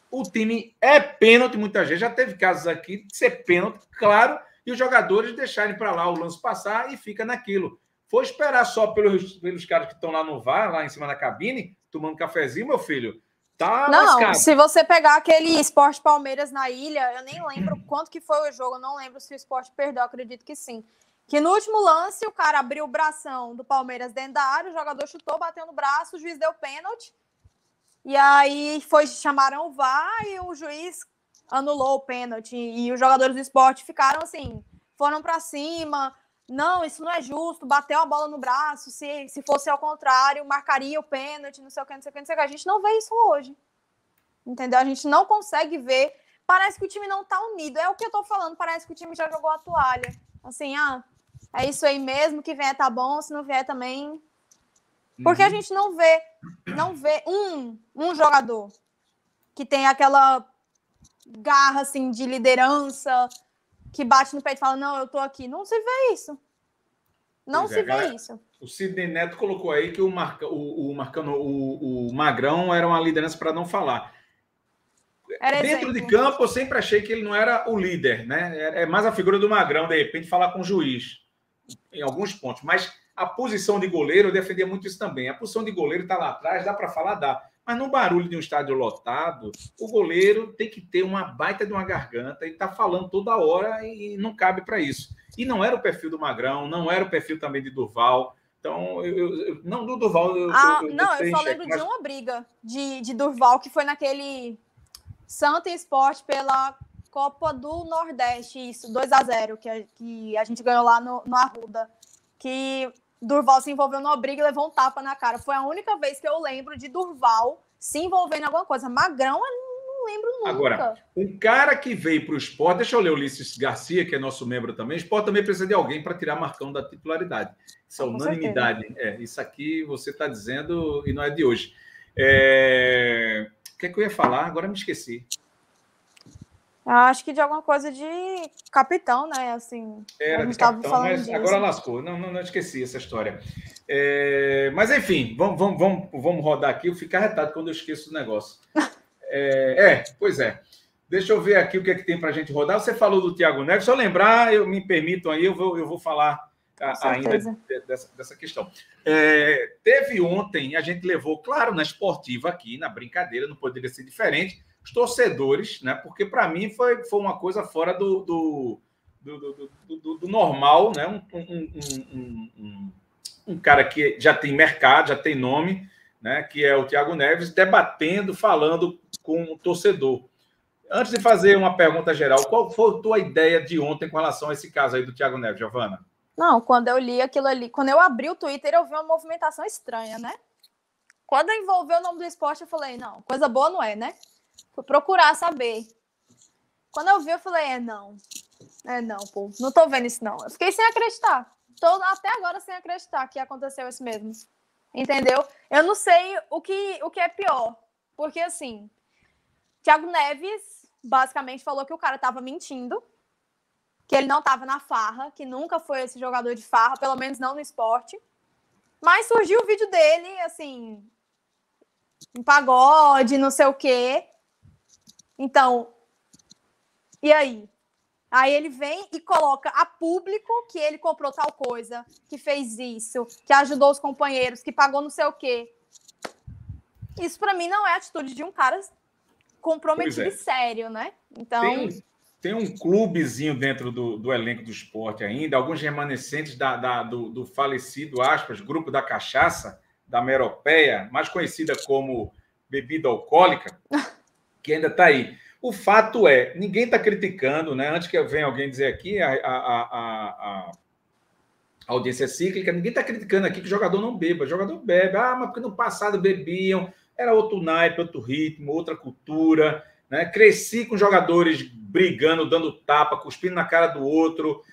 A: O time é pênalti muitas vezes, já teve casos aqui de ser pênalti, claro, e os jogadores deixarem para lá o lance passar e fica naquilo. Foi esperar só pelos caras que estão lá no VAR, lá em cima da cabine, tomando cafezinho, meu filho, tá lascado.
C: Se você pegar aquele Sport Palmeiras na ilha, eu nem lembro quanto que foi o jogo, eu não lembro se o Sport perdeu, acredito que sim. Que no último lance, o cara abriu o bração do Palmeiras dentro da área, o jogador chutou, bateu no braço, o juiz deu pênalti. E aí chamaram o VAR e o juiz anulou o pênalti. E os jogadores do Sport ficaram assim, foram para cima. Não, isso não é justo, bateu a bola no braço, se fosse ao contrário, marcaria o pênalti, não sei o que. A gente não vê isso hoje. Entendeu? A gente não consegue ver. Parece que o time não tá unido. É o que eu tô falando, parece que o time já jogou a toalha. Assim, é isso aí mesmo, que vier tá bom, se não vier também. Porque a gente não vê um jogador que tem aquela garra, assim, de liderança, que bate no peito e fala, não, eu tô aqui. Não se vê isso. Não se vê isso.
A: O Sidney Neto colocou aí que o Magrão era uma liderança para não falar. Dentro de campo, eu sempre achei que ele não era o líder, né? É mais a figura do Magrão, de repente, falar com o juiz, em alguns pontos. Mas A posição de goleiro, eu defendia muito isso também. A posição de goleiro está lá atrás, dá para falar, dá. Mas no barulho de um estádio lotado, o goleiro tem que ter uma baita de uma garganta e tá falando toda hora e não cabe para isso. E não era o perfil do Magrão, não era o perfil também de Durval. Então, não, do Durval...
C: Eu só lembro de uma briga de Durval, que foi naquele Santa Esporte pela Copa do Nordeste, isso, 2-0, que a gente ganhou lá no Arruda. Que Durval se envolveu numa briga e levou um tapa na cara. Foi a única vez que eu lembro de Durval se envolver em alguma coisa. Magrão, eu não lembro nunca.
A: Agora, um cara que veio para o Sport, deixa eu ler o Ulisses Garcia, que é nosso membro também. O Sport também precisa de alguém para tirar Marcão da titularidade. Isso é unanimidade. Isso aqui você está dizendo e não é de hoje. O que é que eu ia falar? Agora me esqueci.
C: Eu acho que de alguma coisa de capitão, né? Assim,
A: era de capitão, mas disso. Agora lascou. Não esqueci essa história. Mas, enfim, vamos rodar aqui. Eu fico arretado quando eu esqueço o negócio. Pois é. Deixa eu ver aqui o que é que tem para a gente rodar. Você falou do Thiago Neves. Se eu lembrar, me permitam aí, eu vou falar ainda dessa questão. Teve ontem, a gente levou, claro, na esportiva aqui, na brincadeira, não poderia ser diferente, os torcedores, né? Porque para mim foi uma coisa fora do normal, né? Um cara que já tem mercado, já tem nome, né? Que é o Thiago Neves, debatendo, falando com o torcedor. Antes de fazer uma pergunta geral, qual foi a tua ideia de ontem com relação a esse caso aí do Thiago Neves, Giovana?
C: Não, quando eu li aquilo ali, quando eu abri o Twitter, eu vi uma movimentação estranha, né? Quando envolveu o nome do esporte, eu falei, não, coisa boa não é, né? Fui procurar saber. Quando eu vi, eu falei, não, pô, não tô vendo isso, não. Eu fiquei sem acreditar. Tô até agora sem acreditar que aconteceu isso mesmo. Entendeu? Eu não sei o que é pior. Porque, assim, Thiago Neves basicamente falou que o cara tava mentindo, que ele não tava na farra, que nunca foi esse jogador de farra, pelo menos não no esporte. Mas surgiu o vídeo dele, assim, em pagode, não sei o quê. Então, e aí? Aí ele vem e coloca a público que ele comprou tal coisa, que fez isso, que ajudou os companheiros, que pagou não sei o quê. Isso, pra mim, não é a atitude de um cara comprometido e sério, né? Então...
A: Tem um clubezinho dentro do elenco do esporte ainda, alguns remanescentes do falecido, aspas, grupo da cachaça, da Meropeia, mais conhecida como bebida alcoólica, que ainda está aí. O fato é, ninguém está criticando, né? Antes que venha alguém dizer aqui, a audiência é cíclica, ninguém está criticando aqui que o jogador não beba. O jogador bebe. Mas porque no passado bebiam, era outro naipe, outro ritmo, outra cultura, né? Cresci com jogadores brigando, dando tapa, cuspindo na cara do outro.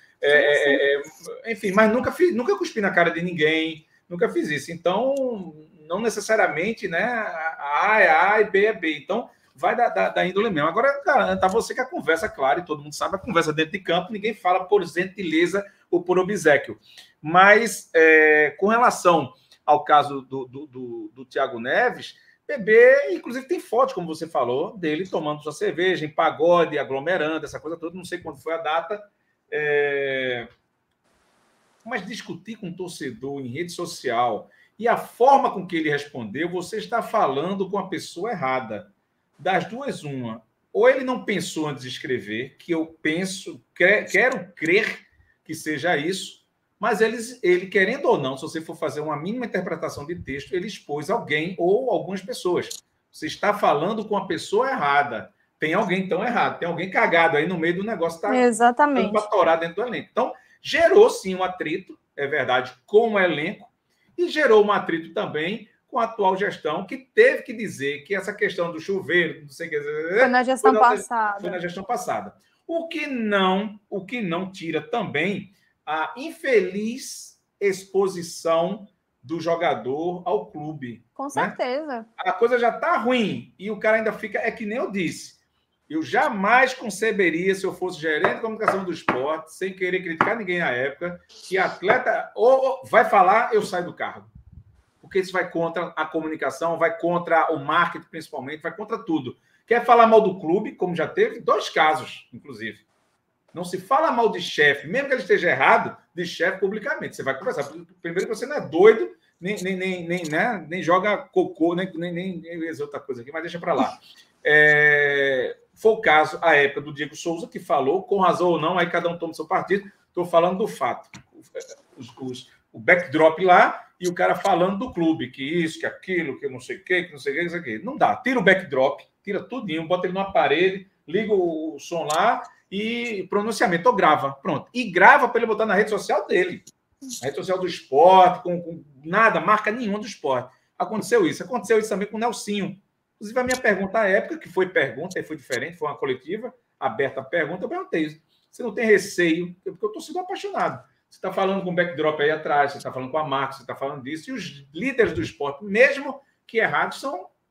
A: Enfim, mas nunca cuspi na cara de ninguém, nunca fiz isso. Então, não necessariamente, né? A é A e B é B. Então, vai da índole mesmo. Agora, cara, tá você que a conversa, claro, e todo mundo sabe, a conversa dentro de campo, ninguém fala por gentileza ou por obséquio. Mas, com relação ao caso do Thiago Neves, bebê, inclusive tem fotos, como você falou, dele tomando sua cerveja, em pagode, aglomerando, essa coisa toda, não sei quando foi a data. Mas discutir com um torcedor em rede social e a forma com que ele respondeu, você está falando com a pessoa errada. Das duas, uma. Ou ele não pensou antes de escrever, que eu quero crer que seja isso, mas ele, querendo ou não, se você for fazer uma mínima interpretação de texto, ele expôs alguém ou algumas pessoas. Você está falando com a pessoa errada. Tem alguém tão errado, tem alguém cagado aí no meio do negócio, está
C: exatamente
A: para torar dentro do elenco. Então, gerou sim um atrito, é verdade, com o elenco, e gerou um atrito também com a atual gestão, que teve que dizer que essa questão do chuveiro, não sei o que...
C: Foi na gestão passada.
A: Foi na gestão passada. O que não tira também a infeliz exposição do jogador ao clube.
C: Com certeza.
A: Né? A coisa já está ruim e o cara ainda fica... É que nem eu disse. Eu jamais conceberia, se eu fosse gerente de comunicação do esporte, sem querer criticar ninguém na época, que atleta ou vai falar, eu saio do cargo. Porque isso vai contra a comunicação, vai contra o marketing, principalmente, vai contra tudo. Quer falar mal do clube, como já teve 2 casos, inclusive. Não se fala mal de chefe, mesmo que ele esteja errado, de chefe publicamente. Você vai conversar. Primeiro que você não é doido, nem joga cocô, nem outra coisa aqui, mas deixa para lá. Foi o caso, a época do Diego Souza, que falou, com razão ou não, aí cada um toma o seu partido. Estou falando do fato. O backdrop lá e o cara falando do clube, que isso, que aquilo, que não sei o que não sei o que, não sei o que. Não dá. Tira o backdrop, tira tudinho, bota ele no aparelho, liga o som lá e pronunciamento, ou grava. Pronto. E grava para ele botar na rede social dele. Na rede social do esporte, com nada, marca nenhuma do esporte. Aconteceu isso também com o Nelsinho. Inclusive, a minha pergunta à época, que foi pergunta, e foi diferente, foi uma coletiva, aberta a pergunta, eu perguntei isso. Você não tem receio? Porque eu estou sendo apaixonado. Você está falando com o backdrop aí atrás, você está falando com a marca, você está falando disso, e os líderes do esporte, mesmo que errados,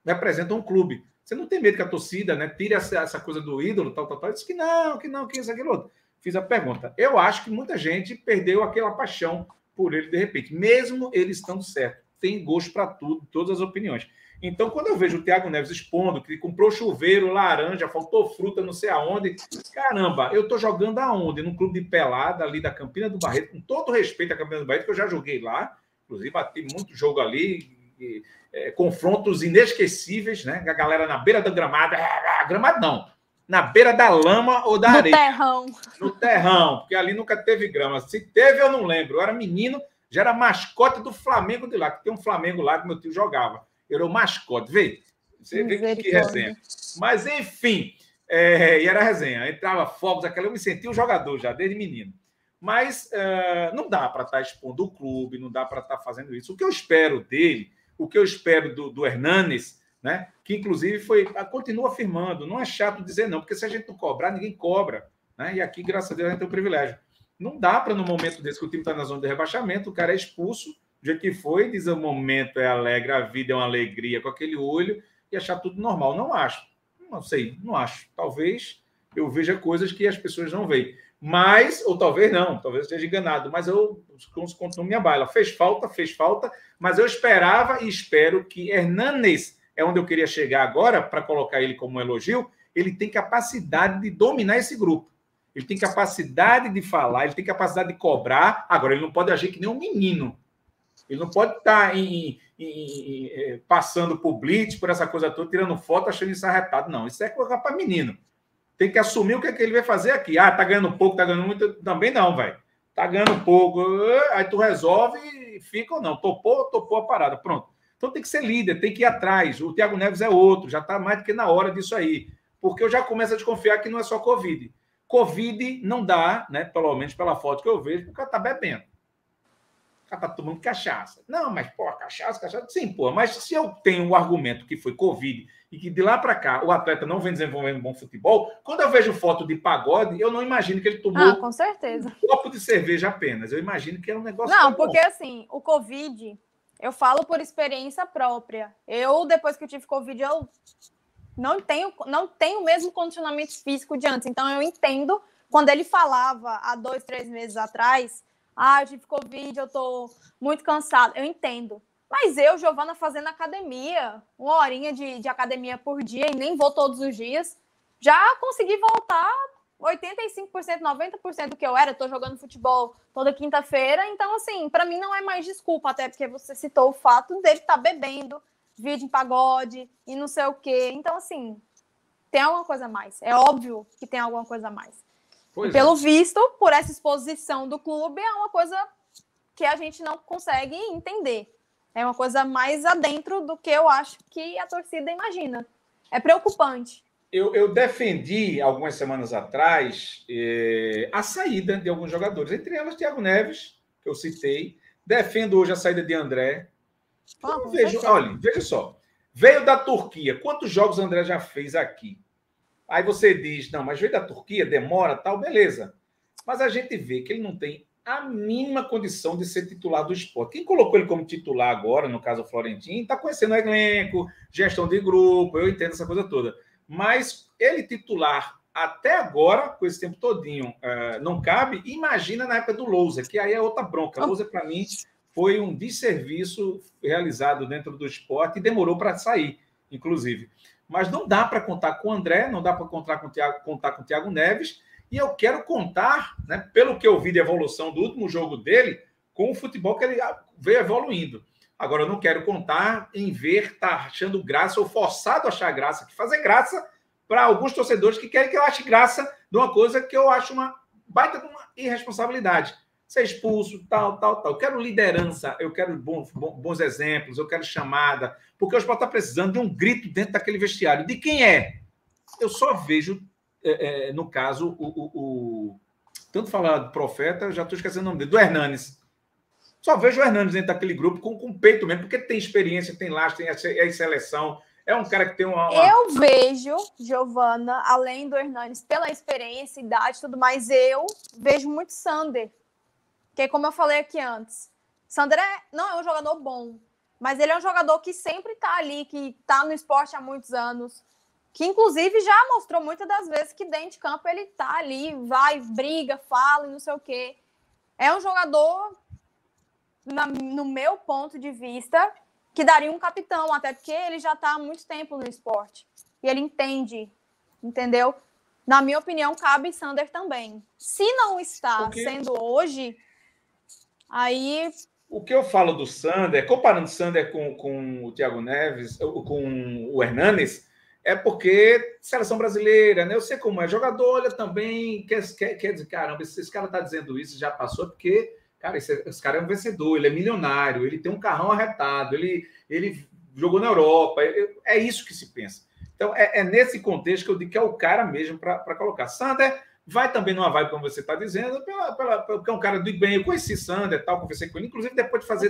A: representam um clube. Você não tem medo que a torcida, né, tire essa coisa do ídolo, tal. Disse que não, que isso, aquilo outro. Fiz a pergunta. Eu acho que muita gente perdeu aquela paixão por ele de repente, mesmo ele estando certo. Tem gosto para tudo, todas as opiniões. Então, quando eu vejo o Thiago Neves expondo que comprou chuveiro, laranja, faltou fruta, não sei aonde, caramba, eu estou jogando aonde? Num clube de pelada ali da Campina do Barreto, com todo respeito à Campina do Barreto, que eu já joguei lá, inclusive bati muito jogo ali, confrontos inesquecíveis, né? A galera na beira do gramado, gramado não, na beira da lama ou da areia.
C: Terrão.
A: No terrão, porque ali nunca teve grama. Se teve, eu não lembro. Eu era menino, já era mascote do Flamengo de lá, que tem um Flamengo lá que meu tio jogava. Eu era o mascote, vê? Você vê que resenha. Mas, enfim, e era resenha. Entrava fogos, eu me sentia um jogador já, desde menino. Mas não dá para estar expondo o clube, não dá para estar fazendo isso. O que eu espero dele, o que eu espero do Hernanes, né? Que inclusive continua afirmando, não é chato dizer não, porque se a gente não cobrar, ninguém cobra. Né? E aqui, graças a Deus, a gente tem o privilégio. Não dá para, no momento desse que o time está na zona de rebaixamento, o cara é expulso, do jeito que foi, diz o momento é alegre, a vida é uma alegria, com aquele olho, e achar tudo normal. Não acho. Não sei, não acho. Talvez eu veja coisas que as pessoas não veem. Mas, ou talvez não, talvez eu esteja enganado, mas eu continuo minha baila. Fez falta, mas eu esperava e espero que Hernanes, é onde eu queria chegar agora, para colocar ele como um elogio, ele tem capacidade de dominar esse grupo. Ele tem capacidade de falar, ele tem capacidade de cobrar. Agora, ele não pode agir que nem um menino. Ele não pode estar passando por blitz, por essa coisa toda, tirando foto, achando isso arretado. Não, isso é coisa para menino. Tem que assumir o que é que ele vai fazer aqui. Ah, tá ganhando pouco, tá ganhando muito. Também não, velho. Tá ganhando pouco. Aí tu resolve e fica ou não. Topou a parada. Pronto. Então tem que ser líder, tem que ir atrás. O Thiago Neves é outro, já está mais do que na hora disso aí. Porque eu já começo a desconfiar que não é só Covid. Covid não dá, né? Pelo menos pela foto que eu vejo, porque o cara tá bebendo. O cara tá tomando cachaça. Não, mas, pô, cachaça. Sim, pô, mas se eu tenho o argumento que foi Covid e que de lá para cá o atleta não vem desenvolvendo bom futebol, quando eu vejo foto de pagode, eu não imagino que ele tomou
C: com certeza.
A: Um copo de cerveja apenas. Eu imagino que é um negócio...
C: Não, porque assim, o Covid, eu falo por experiência própria. Eu, depois que eu tive Covid, eu não tenho o mesmo condicionamento físico de antes. Então, eu entendo quando ele falava há 2, 3 meses atrás, eu tive Covid, eu tô muito cansado. Eu entendo. Mas eu, Giovana, fazendo academia, 1 horinha de academia por dia, e nem vou todos os dias, já consegui voltar 85%, 90% do que eu era. Tô jogando futebol toda quinta-feira. Então, assim, para mim não é mais desculpa, até porque você citou o fato dele estar bebendo, vídeo em pagode e não sei o quê. Então, assim, tem alguma coisa a mais. É óbvio que tem alguma coisa a mais. E pelo visto, por essa exposição do clube, é uma coisa que a gente não consegue entender. É uma coisa mais adentro do que eu acho que a torcida imagina. É preocupante.
A: Eu defendi, algumas semanas atrás, a saída de alguns jogadores, entre elas Thiago Neves, que eu citei. Defendo hoje a saída de André. Veja só. Veio da Turquia. Quantos jogos o André já fez aqui? Aí você diz, não, mas veio da Turquia, demora, tal, beleza. Mas a gente vê que ele não tem a mínima condição de ser titular do Sport. Quem colocou ele como titular agora, no caso o Florentino, está conhecendo o elenco, gestão de grupo, eu entendo essa coisa toda. Mas ele titular até agora, com esse tempo todinho, não cabe. Imagina na época do Lousa, que aí é outra bronca. Lousa, para mim, foi um desserviço realizado dentro do Sport e demorou para sair, inclusive. Mas não dá para contar com o André, não dá para contar com o Thiago Neves. E eu quero contar, né, pelo que eu vi de evolução do último jogo dele, com o futebol que ele veio evoluindo. Agora, eu não quero contar em ver, achando graça ou forçado a achar graça, que fazer graça para alguns torcedores que querem que eu ache graça de uma coisa que eu acho uma baita de uma irresponsabilidade. Ser expulso, tal. Eu quero liderança, eu quero bons exemplos, eu quero chamada, porque o Sport está precisando de um grito dentro daquele vestiário. De quem é? Eu só vejo, no caso, tanto falar do Profeta, já estou esquecendo o nome dele, do Hernanes. Só vejo o Hernanes dentro daquele grupo com peito mesmo, porque tem experiência, tem lastro, tem seleção. É um cara que tem uma...
C: Eu vejo, Giovana, além do Hernanes, pela experiência, idade e tudo mais, eu vejo muito Sander. Porque, como eu falei aqui antes, Sander não é um jogador bom, mas ele é um jogador que sempre está ali, que está no esporte há muitos anos, que, inclusive, já mostrou muitas das vezes que dentro de campo ele está ali, vai, briga, fala e não sei o quê. É um jogador, no meu ponto de vista, que daria um capitão, até porque ele já está há muito tempo no esporte. E ele entende, entendeu? Na minha opinião, cabe Sander também. Se não está sendo hoje, aí...
A: O que eu falo do Sander, comparando o Sander com o Thiago Neves, com o Hernanes, é porque seleção brasileira, né? Eu sei como é. Jogador, olha também, quer dizer, caramba, esse cara está dizendo isso, já passou, porque... Cara, esse cara é um vencedor, ele é milionário, ele tem um carrão arretado, ele jogou na Europa, é isso que se pensa. Então, é nesse contexto que eu digo que é o cara mesmo para colocar. Sander vai também numa vibe, como você está dizendo, porque é um cara do bem. Eu conheci Sander, tal, conversei com ele, inclusive depois de fazer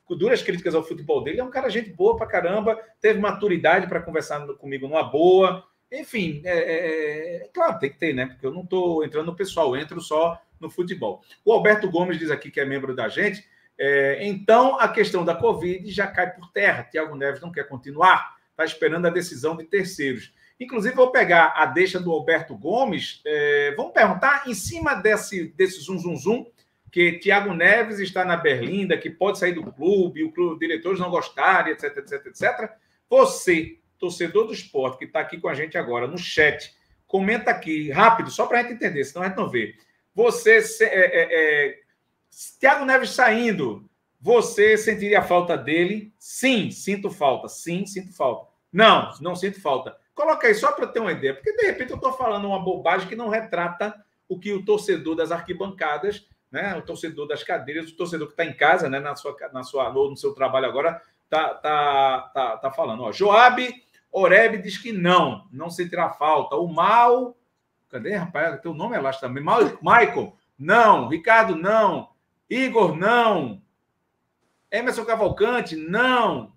A: duras críticas ao futebol dele, é um cara gente boa pra caramba, teve maturidade para conversar comigo numa boa. Enfim, claro, tem que ter, né? Porque eu não estou entrando no pessoal, eu entro só no futebol. O Alberto Gomes diz aqui que é membro da gente. Então, a questão da Covid já cai por terra. Thiago Neves não quer continuar, está esperando a decisão de terceiros. Inclusive, vou pegar a deixa do Alberto Gomes. Vamos perguntar, em cima desse zum, que Thiago Neves está na Berlinda, que pode sair do clube, os diretores não gostarem, etc, etc, etc. Você, torcedor do Sport, que está aqui com a gente agora no chat, comenta aqui, rápido, só para a gente entender, senão a gente não vê. Thiago Neves saindo, você sentiria falta dele? Sim, sinto falta. Sim, sinto falta. Não, não sinto falta. Coloca aí só para ter uma ideia, porque de repente eu estou falando uma bobagem que não retrata o que o torcedor das arquibancadas, né, o torcedor das cadeiras, o torcedor que está em casa, né, no seu trabalho agora, tá falando. Ó, Joab Oreb diz que não sentirá falta. O Mal... Cadê, rapaz? Teu nome é lá também. Michael, não. Ricardo, não. Igor, não. Emerson Cavalcante, não.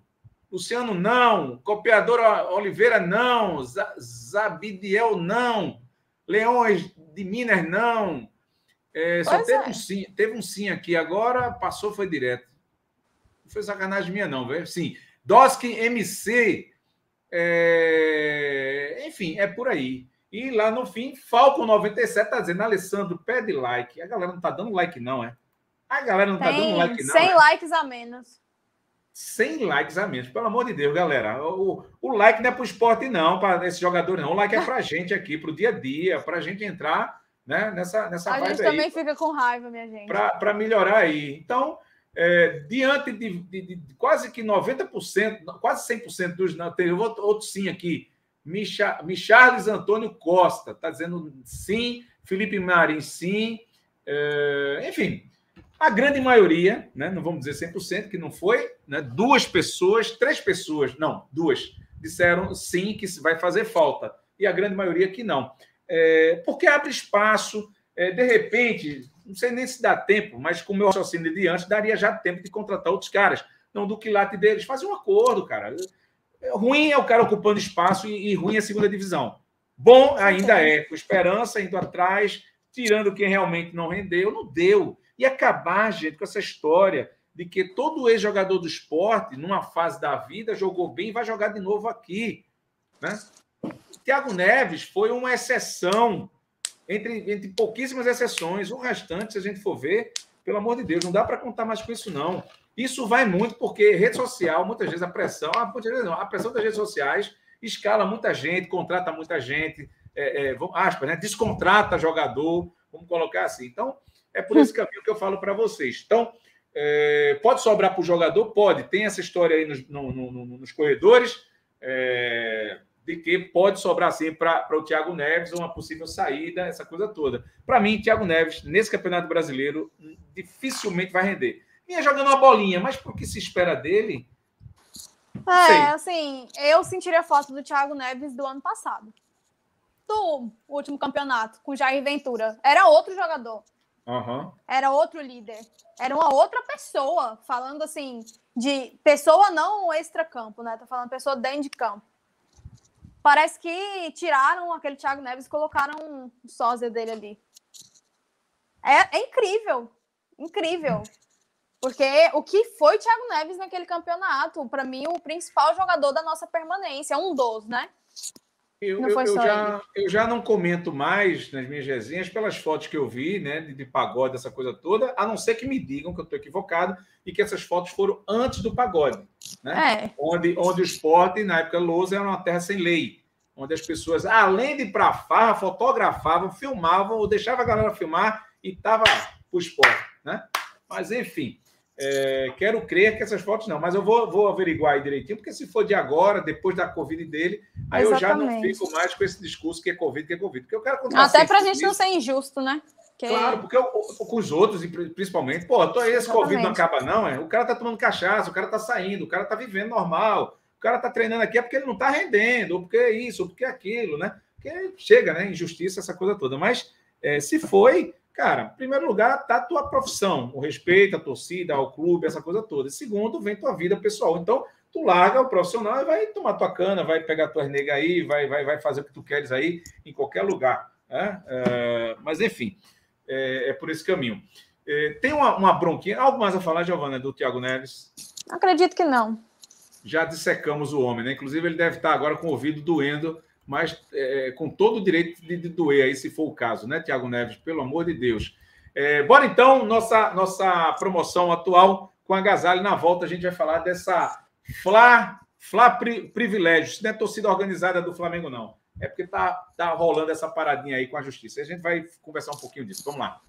A: Luciano, não. Copiador Oliveira, não. Zabidiel, não. Leões de Minas, não. Só teve um sim aqui. Agora passou, foi direto. Não foi sacanagem minha, não, velho. Sim. Doski MC. Enfim, é por aí. E lá no fim, Falcon 97 está dizendo, Alessandro, pede like. A galera não está dando like, não, é? A galera não está dando like, não.
C: 100 likes a menos.
A: 100 likes a menos, pelo amor de Deus, galera. O like não é para o esporte, não, para esse jogador, não. O like é para a gente aqui, para o dia a dia, para a gente entrar, né, nessa vibe aí.
C: A gente também fica com raiva, minha gente.
A: Para melhorar aí. Então, diante de quase que 90%, quase 100% dos... Tem outro sim aqui. Micharles Antônio Costa está dizendo sim, Felipe Marim sim, enfim, a grande maioria, né, não vamos dizer 100% que não foi, né, duas pessoas disseram sim que vai fazer falta, e a grande maioria que não, porque abre espaço, de repente, não sei nem se dá tempo, mas com o meu raciocínio de antes, daria já tempo de contratar outros caras, não do quilate deles, fazer um acordo, cara. Ruim é o cara ocupando espaço e ruim é a segunda divisão. Bom ainda com esperança, indo atrás, tirando quem realmente não rendeu, não deu. E acabar, gente, com essa história de que todo ex-jogador do esporte, numa fase da vida, jogou bem e vai jogar de novo aqui. Né? Thiago Neves foi uma exceção, entre pouquíssimas exceções. O restante, se a gente for ver, pelo amor de Deus, não dá para contar mais com isso, não. Isso vai muito porque rede social, muitas vezes a pressão das redes sociais escala muita gente, contrata muita gente, aspas, né? Descontrata jogador, vamos colocar assim. Então, é por esse caminho que eu falo para vocês. Então, pode sobrar para o jogador? Pode. Tem essa história aí nos corredores, de que pode sobrar, sim, para o Thiago Neves uma possível saída, essa coisa toda. Para mim, Thiago Neves, nesse Campeonato Brasileiro, dificilmente vai render. Vinha jogando uma bolinha, mas por que se espera dele?
C: Assim, eu sentiria falta do Thiago Neves do ano passado. Do último campeonato, com Jair Ventura. Era outro jogador.
A: Uhum.
C: Era outro líder. Era uma outra pessoa, falando assim, de pessoa não extra-campo, né? Tô falando pessoa dentro de campo. Parece que tiraram aquele Thiago Neves e colocaram um sósia dele ali. É incrível. Incrível. Porque o que foi Thiago Neves naquele campeonato? Para mim, o principal jogador da nossa permanência. Um dos, né?
A: Eu já não comento mais nas minhas resenhas pelas fotos que eu vi, né, de pagode, essa coisa toda, a não ser que me digam que eu estou equivocado e que essas fotos foram antes do pagode, né? Onde o esporte, na época Lousa, era uma terra sem lei, onde as pessoas, além de ir para a farra, fotografavam, filmavam ou deixavam a galera filmar e estava para o esporte, né? Mas, enfim, quero crer que essas fotos não, mas eu vou averiguar aí direitinho, porque se for de agora, depois da Covid dele, aí eu já não fico mais com esse discurso que é Covid, porque eu quero contar.
C: Até pra gente não ser injusto, né?
A: Claro, porque com os outros, principalmente, esse Covid não acaba não, o cara tá tomando cachaça, o cara tá saindo, o cara tá vivendo normal, o cara tá treinando aqui porque ele não tá rendendo, ou porque é isso, ou porque é aquilo, né? Porque chega, né? Injustiça, essa coisa toda. Mas se foi... Cara, em primeiro lugar, tá a tua profissão, o respeito à torcida, ao clube, essa coisa toda. E segundo, vem tua vida pessoal. Então, tu larga o profissional e vai tomar tua cana, vai pegar tuas negas aí, vai fazer o que tu queres aí, em qualquer lugar. Né? Mas, enfim, é por esse caminho. Tem uma bronquinha. Algo mais a falar, Giovana, do Thiago Neves?
C: Acredito que não.
A: Já dissecamos o homem, né? Inclusive, ele deve estar agora com o ouvido doendo, mas com todo o direito de doer aí, se for o caso, né, Thiago Neves? Pelo amor de Deus. Bora, então, nossa promoção atual com agasalho. Na volta, a gente vai falar dessa Privilégio. Isso não é torcida organizada do Flamengo, não. É porque tá rolando essa paradinha aí com a justiça. A gente vai conversar um pouquinho disso. Vamos lá.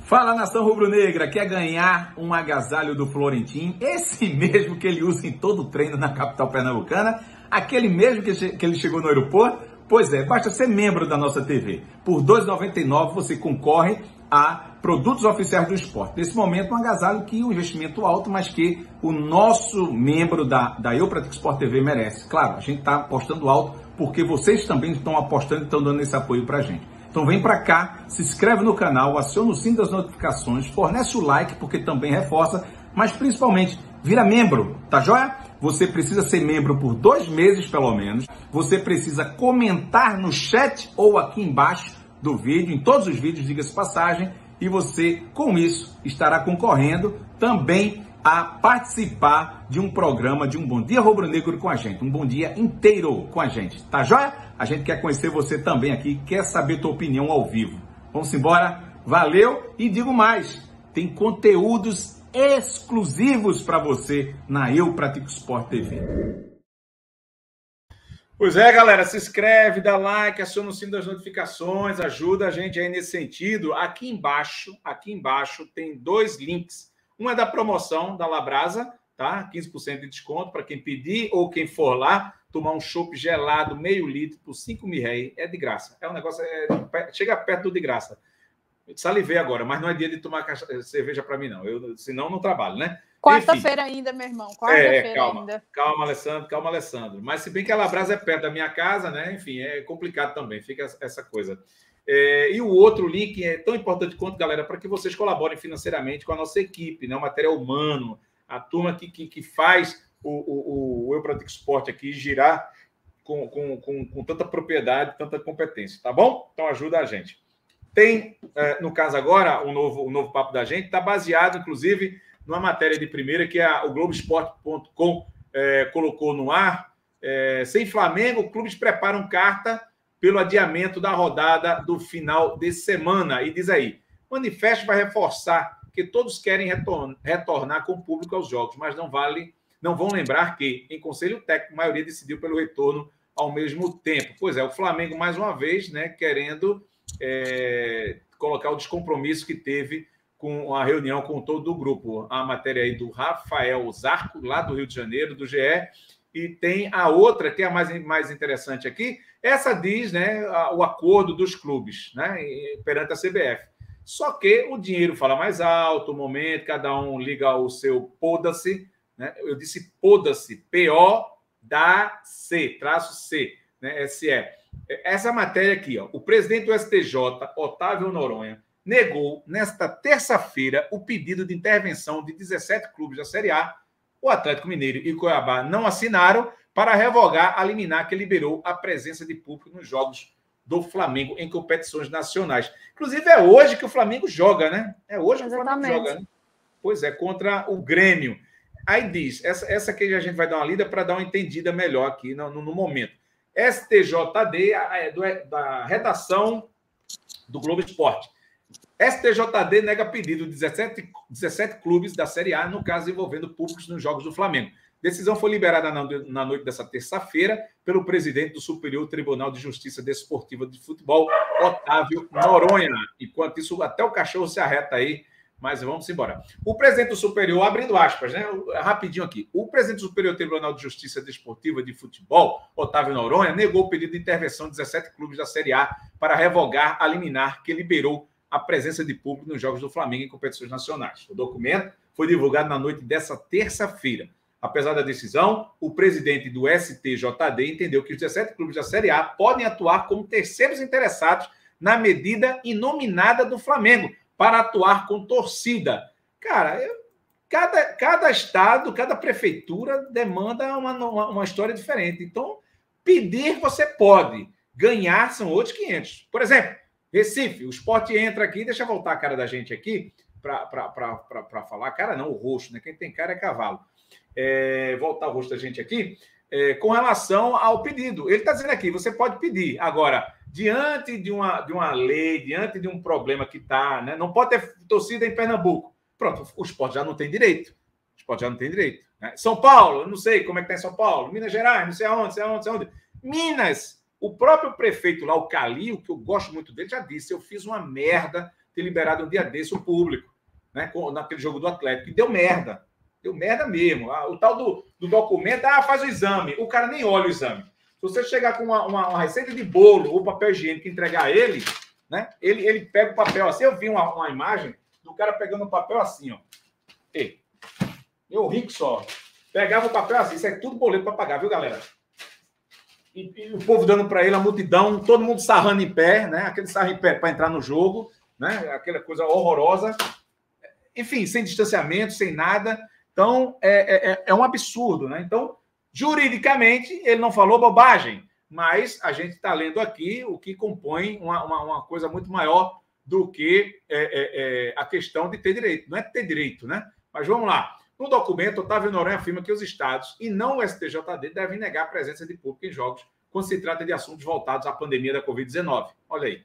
A: Fala, nação rubro-negra, quer ganhar um agasalho do Florentin? Esse mesmo que ele usa em todo o treino na capital pernambucana? Aquele mesmo que ele chegou no aeroporto? Pois é, basta ser membro da nossa TV. Por R$ 2,99 você concorre a produtos oficiais do esporte. Nesse momento, um agasalho que um investimento alto, mas que o nosso membro da Eu Pratico Sport TV merece. Claro, a gente está apostando alto porque vocês também estão apostando e estão dando esse apoio para a gente. Então vem para cá, se inscreve no canal, aciona o sino das notificações, fornece o like, porque também reforça, mas principalmente, vira membro, tá joia? Você precisa ser membro por 2 meses, pelo menos. Você precisa comentar no chat ou aqui embaixo do vídeo, em todos os vídeos, diga-se passagem, e você, com isso, estará concorrendo também a participar de um programa de um Bom Dia Rubro-Negro com a gente, um bom dia inteiro com a gente, tá joia? A gente quer conhecer você também aqui, quer saber tua opinião ao vivo. Vamos embora, valeu e digo mais, tem conteúdos exclusivos para você na Eu Pratico Sport TV. Pois é, galera, se inscreve, dá like, aciona o sino das notificações, ajuda a gente aí nesse sentido. Aqui embaixo tem 2 links. Um é da promoção da Labrasa, tá? 15% de desconto para quem pedir ou quem for lá tomar um chopp gelado, meio litro, por 5.000 reais. É de graça. É um negócio, chega perto do de graça. Salivei agora, mas não é dia de tomar cerveja para mim, não. Senão não trabalho, né?
C: Quarta-feira ainda, meu irmão. Quarta-feira ainda.
A: Calma, Alessandro. Mas se bem que a Labrasa é perto da minha casa, né? Enfim, é complicado também. Fica essa coisa. E o outro link é tão importante quanto, galera, para que vocês colaborem financeiramente com a nossa equipe, né? O material humano, a turma que faz o Eu Pratico Esporte aqui girar com tanta propriedade, tanta competência, tá bom? Então ajuda a gente. Tem, no caso agora, o novo papo da gente, está baseado, inclusive, numa matéria de primeira que o Globoesporte.com colocou no ar. Sem Flamengo, clubes preparam carta pelo adiamento da rodada do final de semana. E diz aí, manifesto vai reforçar que todos querem retornar com o público aos jogos, mas não vão lembrar que, em conselho técnico, a maioria decidiu pelo retorno ao mesmo tempo. Pois é, o Flamengo, mais uma vez, né, querendo colocar o descompromisso que teve com a reunião com todo o grupo. A matéria aí do Rafael Zarco, lá do Rio de Janeiro, do GE, e tem a outra, que é a mais interessante aqui, essa diz, né, o acordo dos clubes, né, perante a CBF. Só que o dinheiro fala mais alto, o momento, cada um liga o seu poda-se, né? Eu disse poda-se, P-O-D-A-C, traço C, né, S-E. Essa matéria aqui, ó, o presidente do STJ, Otávio Noronha, negou nesta terça-feira o pedido de intervenção de 17 clubes da Série A. O Atlético Mineiro e o Cuiabá não assinaram para revogar a liminar que liberou a presença de público nos jogos do Flamengo em competições nacionais. Inclusive, é hoje que o Flamengo joga, né? É hoje que o Flamengo joga, né? Pois é, contra o Grêmio. Aí diz, essa aqui a gente vai dar uma lida para dar uma entendida melhor aqui no momento. STJD, da redação do Globo Esporte. STJD nega pedido de 17 clubes da Série A, no caso envolvendo públicos nos jogos do Flamengo. Decisão foi liberada na noite dessa terça-feira pelo presidente do Superior Tribunal de Justiça Desportiva de Futebol, Otávio Noronha. Enquanto isso, até o cachorro se arreta aí, mas vamos embora. O presidente do Superior, abrindo aspas, né? Rapidinho aqui. O presidente do Superior Tribunal de Justiça Desportiva de Futebol, Otávio Noronha, negou o pedido de intervenção de 17 clubes da Série A para revogar a liminar que liberou a presença de público nos jogos do Flamengo em competições nacionais. O documento foi divulgado na noite dessa terça-feira. Apesar da decisão, o presidente do STJD entendeu que os 17 clubes da Série A podem atuar como terceiros interessados na medida inominada do Flamengo, para atuar com torcida. Cara, cada estado, cada prefeitura demanda uma história diferente. Então, pedir você pode, ganhar são outros 500. Por exemplo, Recife, o Sport entra aqui, deixa eu voltar a cara da gente aqui para falar. Cara não, o rosto, né? Quem tem cara é cavalo. Voltar o rosto da gente aqui, com relação ao pedido. Ele está dizendo aqui, você pode pedir. Agora, diante de uma lei, diante de um problema que está, né? Não pode ter torcida em Pernambuco. Pronto, o Sport já não tem direito. O Sport já não tem direito. Né? São Paulo, eu não sei como é que está em São Paulo. Minas Gerais, não sei aonde. Minas, o próprio prefeito lá, o Calil, que eu gosto muito dele, já disse, eu fiz uma merda ter liberado um dia desse o público, né? Naquele jogo do Atlético, e deu merda. Deu merda mesmo. O tal do documento, faz o exame. O cara nem olha o exame. Se você chegar com uma receita de bolo ou papel higiênico e entregar a ele, né? Ele pega o papel assim. Eu vi uma imagem do cara pegando o papel assim, ó. Eu rico só. Pegava o papel assim. Isso é tudo boleto para pagar, viu, galera? E o povo dando para ele, a multidão, todo mundo sarrando em pé, né? Aquele sarro em pé para entrar no jogo, né? Aquela coisa horrorosa. Enfim, sem distanciamento, sem nada. Então, é um absurdo, né? Então, juridicamente, ele não falou bobagem, mas a gente está lendo aqui o que compõe uma coisa muito maior do que a questão de ter direito. Não é ter direito, né? Mas vamos lá. No documento, Otávio Noronha afirma que os estados, e não o STJD, devem negar a presença de público em jogos quando se trata de assuntos voltados à pandemia da Covid-19. Olha aí.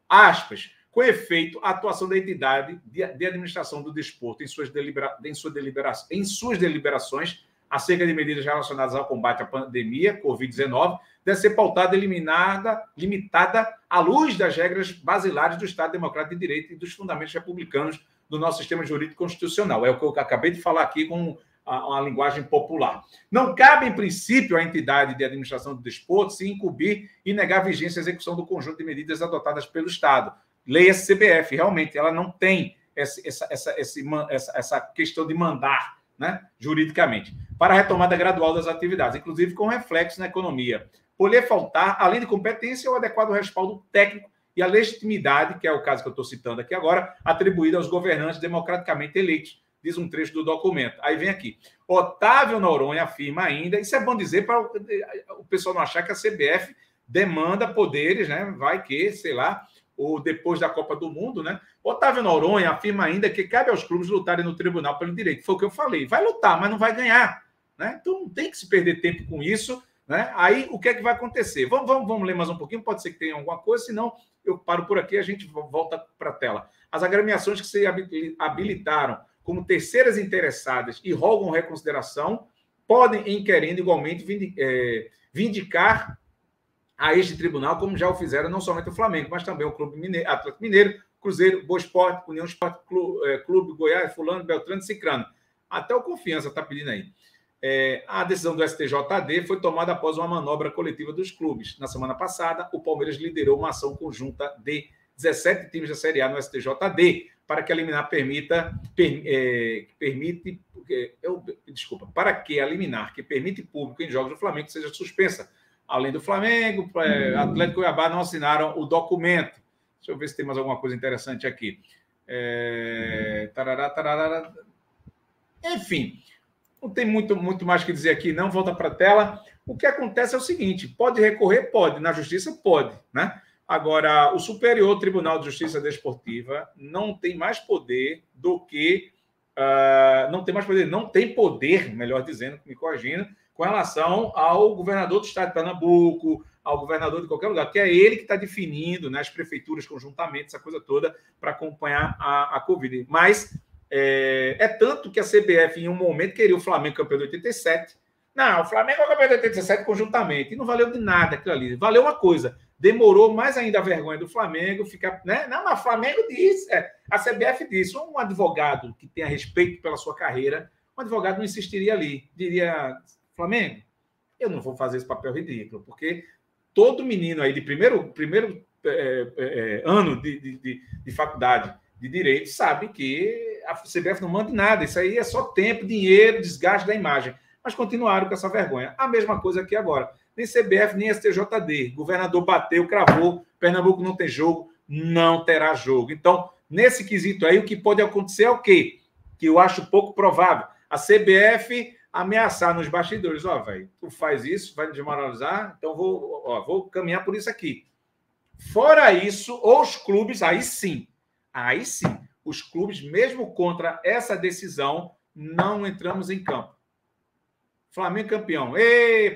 A: Aspas. Com efeito, a atuação da entidade de administração do desporto em suas deliberações acerca de medidas relacionadas ao combate à pandemia Covid-19 deve ser pautada e limitada à luz das regras basilares do Estado Democrático de Direito e dos fundamentos republicanos do nosso sistema jurídico constitucional. É o que eu acabei de falar aqui com uma linguagem popular. Não cabe, em princípio, à entidade de administração do desporto se incumbir e negar a vigência e execução do conjunto de medidas adotadas pelo Estado. Lei CBF, realmente, ela não tem essa questão de mandar, né, juridicamente, para a retomada gradual das atividades, inclusive com reflexo na economia. Por lhe faltar, além de competência, o adequado respaldo técnico e a legitimidade, que é o caso que eu estou citando aqui agora, atribuída aos governantes democraticamente eleitos, diz um trecho do documento. Aí vem aqui. Otávio Noronha afirma ainda, isso é bom dizer para o pessoal não achar que a CBF demanda poderes, né, vai que, sei lá, ou depois da Copa do Mundo, né? Otávio Noronha afirma ainda que cabe aos clubes lutarem no tribunal pelo direito. Foi o que eu falei. Vai lutar, mas não vai ganhar, né? Então não tem que se perder tempo com isso, né? Aí o que é que vai acontecer? Vamos ler mais um pouquinho, pode ser que tenha alguma coisa, senão eu paro por aqui e a gente volta para a tela. As agremiações que se habilitaram como terceiras interessadas e rogam reconsideração podem, em querendo igualmente, vindicar a este tribunal, como já o fizeram não somente o Flamengo, mas também o Clube Mineiro, Atlético Mineiro, Cruzeiro, Boa Esporte, União Esporte Clube, Goiás, Fulano, Beltrano e Cicrano. Até o Confiança está pedindo aí. A decisão do STJD foi tomada após uma manobra coletiva dos clubes. Na semana passada, o Palmeiras liderou uma ação conjunta de 17 times da Série A no STJD para que a liminar para que a liminar que permite público em jogos do Flamengo seja suspensa. Além do Flamengo, Atlético e Cuiabá não assinaram o documento. Deixa eu ver se tem mais alguma coisa interessante aqui. Enfim, não tem muito mais que dizer aqui, não. Volta para a tela. O que acontece é o seguinte: pode recorrer? Pode. Na justiça, pode, né? Agora, o Superior Tribunal de Justiça Desportiva não tem mais poder do que... não tem poder, melhor dizendo, me corrigindo, com relação ao governador do estado de Pernambuco, ao governador de qualquer lugar, que é ele que está definindo, né, as prefeituras conjuntamente, essa coisa toda, para acompanhar a Covid. Mas é tanto que a CBF, em um momento, queria o Flamengo campeão de 87. Não, o Flamengo é o campeão de 87 conjuntamente. E não valeu de nada aquilo ali. Valeu uma coisa. Demorou mais ainda a vergonha do Flamengo ficar... Né? Não, mas o Flamengo disse... a CBF disse. Um advogado que tenha respeito pela sua carreira, um advogado não insistiria ali. Diria, Flamengo, eu não vou fazer esse papel ridículo, porque todo menino aí de primeiro ano de faculdade de Direito sabe que a CBF não manda nada. Isso aí é só tempo, dinheiro, desgaste da imagem. Mas continuaram com essa vergonha. A mesma coisa aqui agora. Nem CBF, nem STJD. Governador bateu, cravou. Pernambuco não tem jogo, não terá jogo. Então, nesse quesito aí, o que pode acontecer é o quê? Que eu acho pouco provável. A CBF ameaçar nos bastidores. Velho, tu faz isso, vai me desmoralizar, então vou caminhar por isso aqui. Fora isso, os clubes, aí sim, os clubes, mesmo contra essa decisão, não entramos em campo. Flamengo campeão.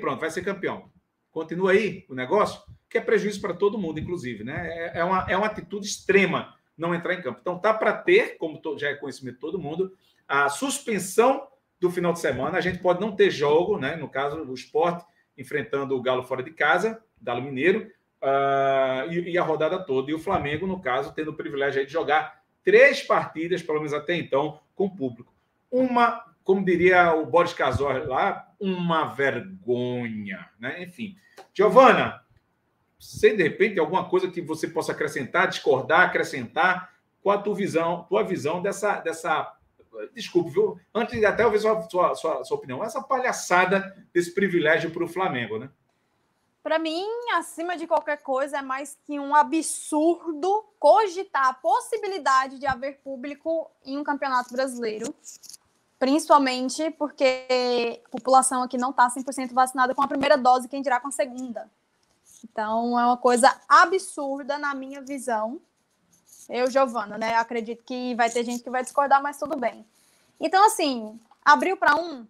A: Pronto, vai ser campeão. Continua aí o negócio, que é prejuízo para todo mundo, inclusive, né? É uma atitude extrema não entrar em campo. Então, tá para ter, como já é conhecimento de todo mundo, a suspensão do final de semana. A gente pode não ter jogo, né? No caso, o Sport enfrentando o Galo fora de casa, Galo Mineiro, e a rodada toda. E o Flamengo, no caso, tendo o privilégio aí de jogar 3 partidas, pelo menos até então, com público. Como diria o Boris Casoy lá, uma vergonha, né? Enfim. Giovana, você, de repente, tem alguma coisa que você possa acrescentar, discordar, acrescentar? Qual a tua visão dessa... Desculpe, viu? Antes de até eu ver sua opinião, essa palhaçada desse privilégio para o Flamengo, né?
C: Para mim, acima de qualquer coisa, é mais que um absurdo cogitar a possibilidade de haver público em um campeonato brasileiro. Principalmente porque a população aqui não está 100% vacinada com a primeira dose, quem dirá com a segunda. Então, é uma coisa absurda na minha visão. Eu, Giovana, né? Acredito que vai ter gente que vai discordar, mas tudo bem. Então, assim, abriu para um,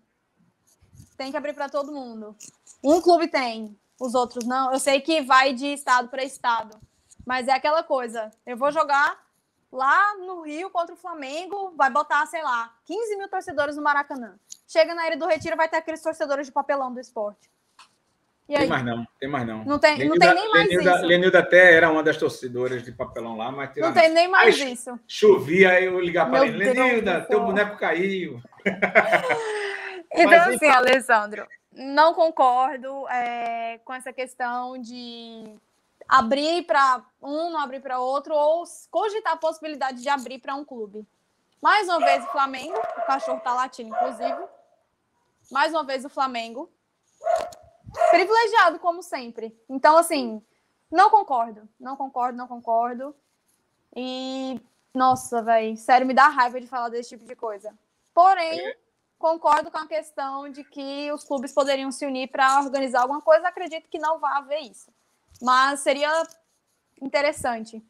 C: tem que abrir para todo mundo. Um clube tem, os outros não. Eu sei que vai de estado para estado, mas é aquela coisa. Eu vou jogar lá no Rio contra o Flamengo, vai botar, sei lá, 15 mil torcedores no Maracanã. Chega na Ilha do Retiro, vai ter aqueles torcedores de papelão do esporte. E aí?
A: Tem mais não.
C: Não tem nem mais isso.
A: Lenilda até era uma das torcedoras de papelão lá, mas...
C: Não tem nem mais isso.
A: Chovia, aí eu ligava para ele, Lenilda, teu boneco caiu.
C: Então, mas, assim, Alessandro, não concordo com essa questão de abrir para um, não abrir para outro, ou cogitar a possibilidade de abrir para um clube. Mais uma vez o Flamengo, o cachorro tá latindo, inclusive. Mais uma vez o Flamengo. Privilegiado, como sempre. Então, assim, não concordo. E, nossa, velho, sério, me dá raiva de falar desse tipo de coisa. Porém, concordo com a questão de que os clubes poderiam se unir para organizar alguma coisa. Acredito que não vai haver isso. Mas seria interessante.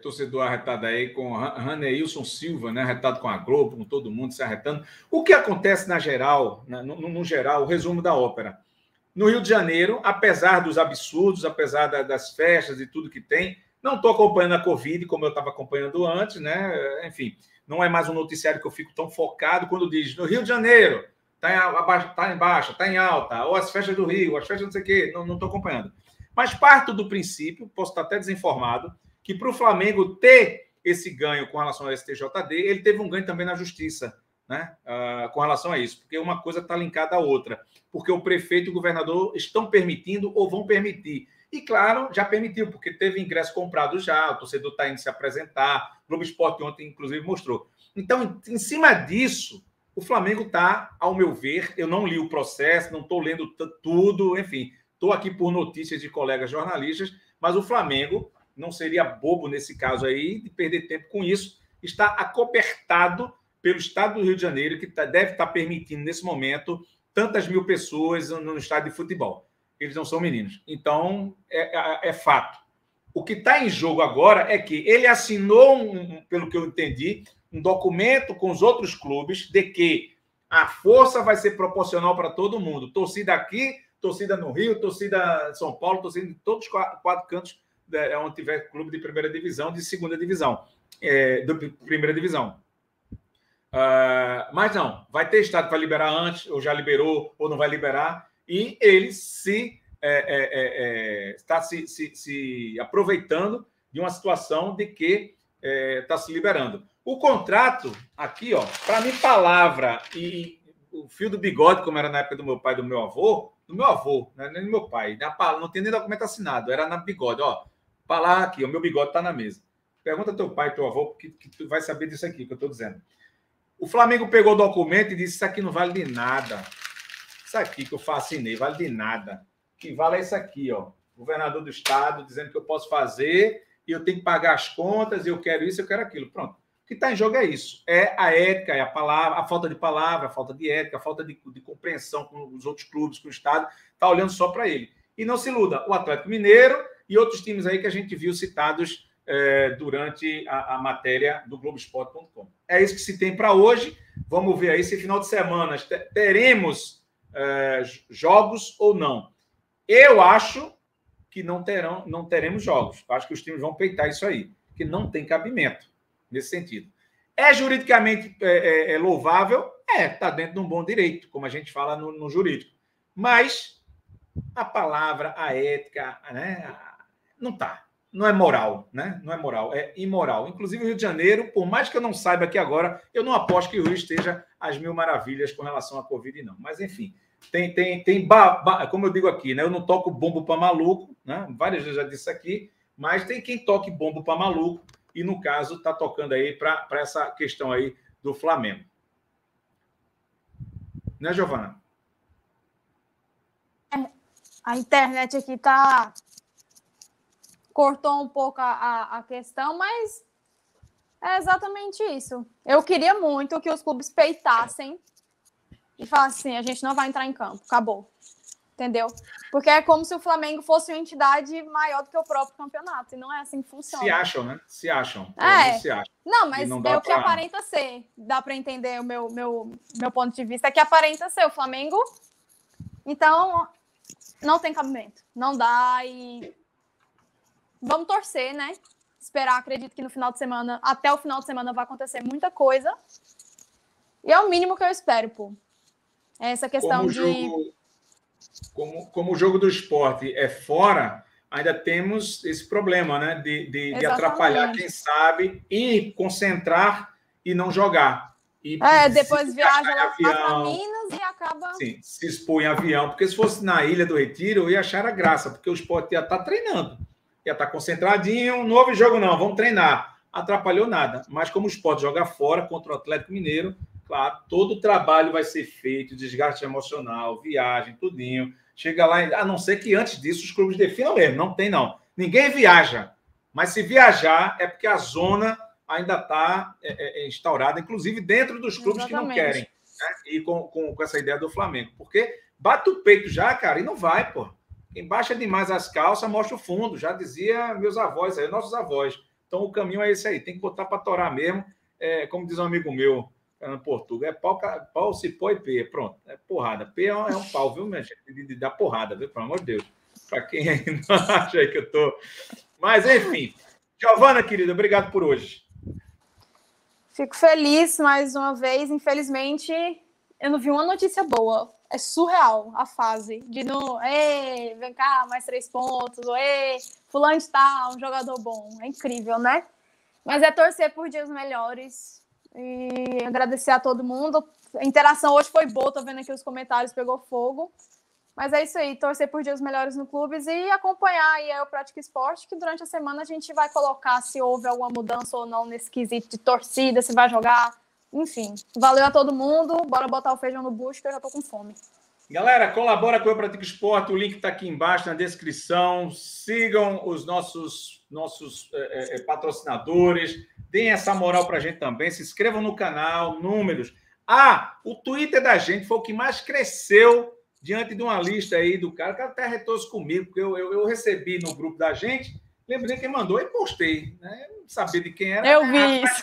A: Torcedor arretado aí com Raneilson Silva, né? Arretado com a Globo, com todo mundo se arretando. O que acontece no geral, o resumo da ópera? No Rio de Janeiro, apesar dos absurdos, apesar das festas e tudo que tem, não estou acompanhando a Covid como eu estava acompanhando antes, né? Enfim, não é mais um noticiário que eu fico tão focado quando diz no Rio de Janeiro, Está em baixa, está em alta, ou as festas do Rio, as festas não sei o quê, não estou acompanhando. Mas parto do princípio, posso estar até desinformado, que para o Flamengo ter esse ganho com relação ao STJD, ele teve um ganho também na justiça, né? Com relação a isso, porque uma coisa está linkada à outra, porque o prefeito e o governador estão permitindo ou vão permitir. E, claro, já permitiu, porque teve ingresso comprado já, o torcedor está indo se apresentar, o Globo Esporte ontem, inclusive, mostrou. Então, em cima disso, o Flamengo está, ao meu ver, eu não li o processo, não estou lendo tudo, enfim, estou aqui por notícias de colegas jornalistas, mas o Flamengo não seria bobo nesse caso aí de perder tempo com isso, está acobertado pelo Estado do Rio de Janeiro, que deve estar permitindo, nesse momento, tantas mil pessoas no estádio de futebol. Eles não são meninos. Então, é fato. O que está em jogo agora é que ele assinou, pelo que eu entendi, um documento com os outros clubes de que a força vai ser proporcional para todo mundo. Torcida aqui, torcida no Rio, torcida em São Paulo, torcida em todos os quatro cantos onde tiver clube de primeira divisão, de segunda divisão, de primeira divisão. Mas não, vai ter estado para liberar antes, ou já liberou, ou não vai liberar, e ele está se aproveitando de uma situação de que está se liberando. O contrato, aqui, ó, para mim, palavra e o fio do bigode, como era na época do meu pai e do meu avô, né, nem do meu pai, não tem nem documento assinado, era na bigode, ó. Falar aqui, o meu bigode está na mesa. Pergunta ao teu pai e teu avô, que tu vai saber disso aqui que eu estou dizendo. O Flamengo pegou o documento e disse: isso aqui não vale de nada. Isso aqui que eu fascinei, vale de nada. O que vale é isso aqui, ó. Governador do estado dizendo que eu posso fazer e eu tenho que pagar as contas, eu quero isso, eu quero aquilo. Pronto. O que está em jogo é isso. É a ética, é a palavra, a falta de palavra, a falta de ética, a falta de compreensão com os outros clubes, com o estado. Está olhando só para ele. E não se iluda, o Atlético Mineiro e outros times aí que a gente viu citados durante a matéria do Globoesporte.com. É isso que se tem para hoje. Vamos ver aí se final de semana teremos jogos ou não. Eu acho que não teremos jogos. Eu acho que os times vão peitar isso aí, que não tem cabimento nesse sentido. É juridicamente louvável? Está dentro de um bom direito, como a gente fala no jurídico. Mas a palavra, a ética, né, não está. Não é moral, né? Não é moral, é imoral. Inclusive, o Rio de Janeiro, por mais que eu não saiba aqui agora, eu não aposto que o Rio esteja às mil maravilhas com relação à Covid, não. Mas, enfim, como eu digo aqui, né? Eu não toco bombo para maluco, né? Várias vezes já disse aqui, mas tem quem toque bombo para maluco, e, no caso, está tocando aí para essa questão aí do Flamengo. Né, Giovana?
C: A internet aqui cortou um pouco a questão, mas é exatamente isso. Eu queria muito que os clubes peitassem e falassem assim: a gente não vai entrar em campo, acabou. Entendeu? Porque é como se o Flamengo fosse uma entidade maior do que o próprio campeonato, e não é assim que funciona.
A: Se acham, né? Se acham.
C: Se acham. Não, mas é o que aparenta ser. Dá para entender o meu ponto de vista, é que aparenta ser o Flamengo. Então, não tem cabimento. Não dá e... Vamos torcer, né? Esperar, acredito que no final de semana, até o final de semana, vai acontecer muita coisa. E é o mínimo que eu espero, pô. É essa questão
A: como o jogo do esporte é fora, ainda temos esse problema, né? De atrapalhar quem sabe e concentrar e não jogar. E
C: depois viaja lá para Minas e acaba...
A: Sim, se expor em avião. Porque se fosse na Ilha do Retiro, eu ia achar a graça, porque o esporte ia estar treinando. Ia estar concentradinho, não houve jogo não, vamos treinar. Atrapalhou nada. Mas como o esporte joga fora contra o Atlético Mineiro, claro, todo o trabalho vai ser feito, desgaste emocional, viagem, tudinho. Chega lá, a não ser que antes disso os clubes definam mesmo, não tem não. Ninguém viaja, mas se viajar é porque a zona ainda está instaurada, inclusive dentro dos clubes que não querem. Né? E com essa ideia do Flamengo. Porque bate o peito já, cara, e não vai, pô. Quem baixa demais as calças mostra o fundo, já dizia meus avós, aí, nossos avós. Então o caminho é esse aí, tem que botar para torar mesmo. Como diz um amigo meu, no Portugal, pau, cipó e pê. Pronto, é porrada. Pê é um pau, viu, minha gente? De dar porrada, viu? Pelo amor de Deus. Para quem ainda acha aí que eu tô. Mas, enfim. Giovana, querida, obrigado por hoje.
C: Fico feliz mais uma vez. Infelizmente, eu não vi uma notícia boa. É surreal a fase de não... Ei, vem cá, mais 3 pontos. Ei, fulano de tal, um jogador bom. É incrível, né? Mas é torcer por dias melhores e agradecer a todo mundo. A interação hoje foi boa, tô vendo aqui os comentários, pegou fogo. Mas é isso aí, torcer por dias melhores no clubes e acompanhar aí o Prática Esporte, que durante a semana a gente vai colocar se houve alguma mudança ou não nesse quesito de torcida, se vai jogar, enfim. Valeu a todo mundo, bora botar o feijão no bucho que eu já tô com fome.
A: Galera, colabora com o Prática Esporte, o link está aqui embaixo na descrição. Sigam os nossos patrocinadores, deem essa moral para a gente também, se inscrevam no canal, números. O Twitter da gente foi o que mais cresceu diante de uma lista aí do cara. O cara até retornou comigo, porque eu recebi no grupo da gente, lembrei quem mandou e postei. Né? Não sabia de quem era.
C: Eu vi isso.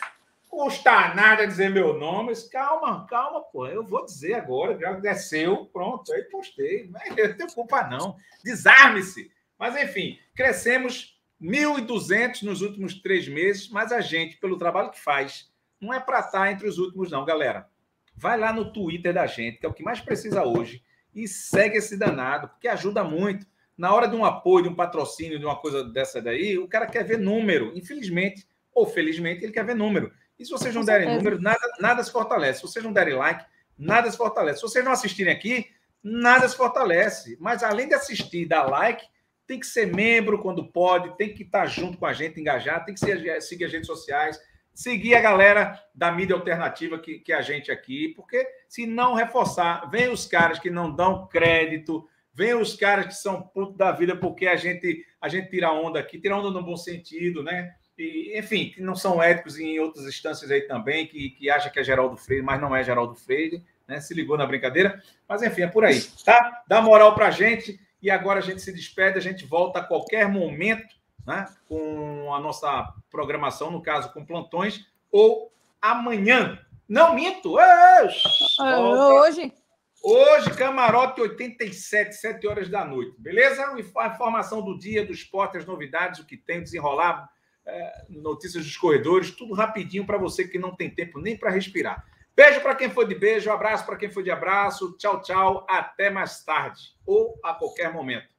A: Não custa nada dizer meu nome. Mas calma, pô. Eu vou dizer agora, já desceu, pronto. Aí postei. Não tenho culpa, não. Desarme-se. Mas, enfim, crescemos 1.200 nos últimos 3 meses, mas a gente, pelo trabalho que faz, não é para estar entre os últimos, não, galera. Vai lá no Twitter da gente, que é o que mais precisa hoje, e segue esse danado, porque ajuda muito. Na hora de um apoio, de um patrocínio, de uma coisa dessa daí, o cara quer ver número. Infelizmente, ou felizmente, ele quer ver número. E se vocês não derem número, nada se fortalece. Se vocês não derem like, nada se fortalece. Se vocês não assistirem aqui, nada se fortalece. Mas além de assistir e dar like, tem que ser membro quando pode, tem que estar junto com a gente, engajar, tem que seguir as redes sociais, seguir a galera da mídia alternativa que a gente aqui, porque se não reforçar, vem os caras que não dão crédito, vem os caras que são putos da vida porque a gente tira onda aqui, tira onda no bom sentido, né? E, enfim, que não são éticos em outras instâncias aí também, que acha que é Geraldo Freire, mas não é Geraldo Freire, né? Se ligou na brincadeira. Mas, enfim, é por aí, tá? Dá moral pra gente e agora a gente se despede, a gente volta a qualquer momento, né? Com a nossa programação, no caso, com plantões, ou amanhã. Não, minto! Hoje, Camarote 87, 7 horas da noite. Beleza? A informação do dia, do esporte, as novidades, o que tem, desenrolar, notícias dos corredores, tudo rapidinho para você que não tem tempo nem para respirar. Beijo para quem foi de beijo, abraço para quem foi de abraço. Tchau, tchau. Até mais tarde ou a qualquer momento.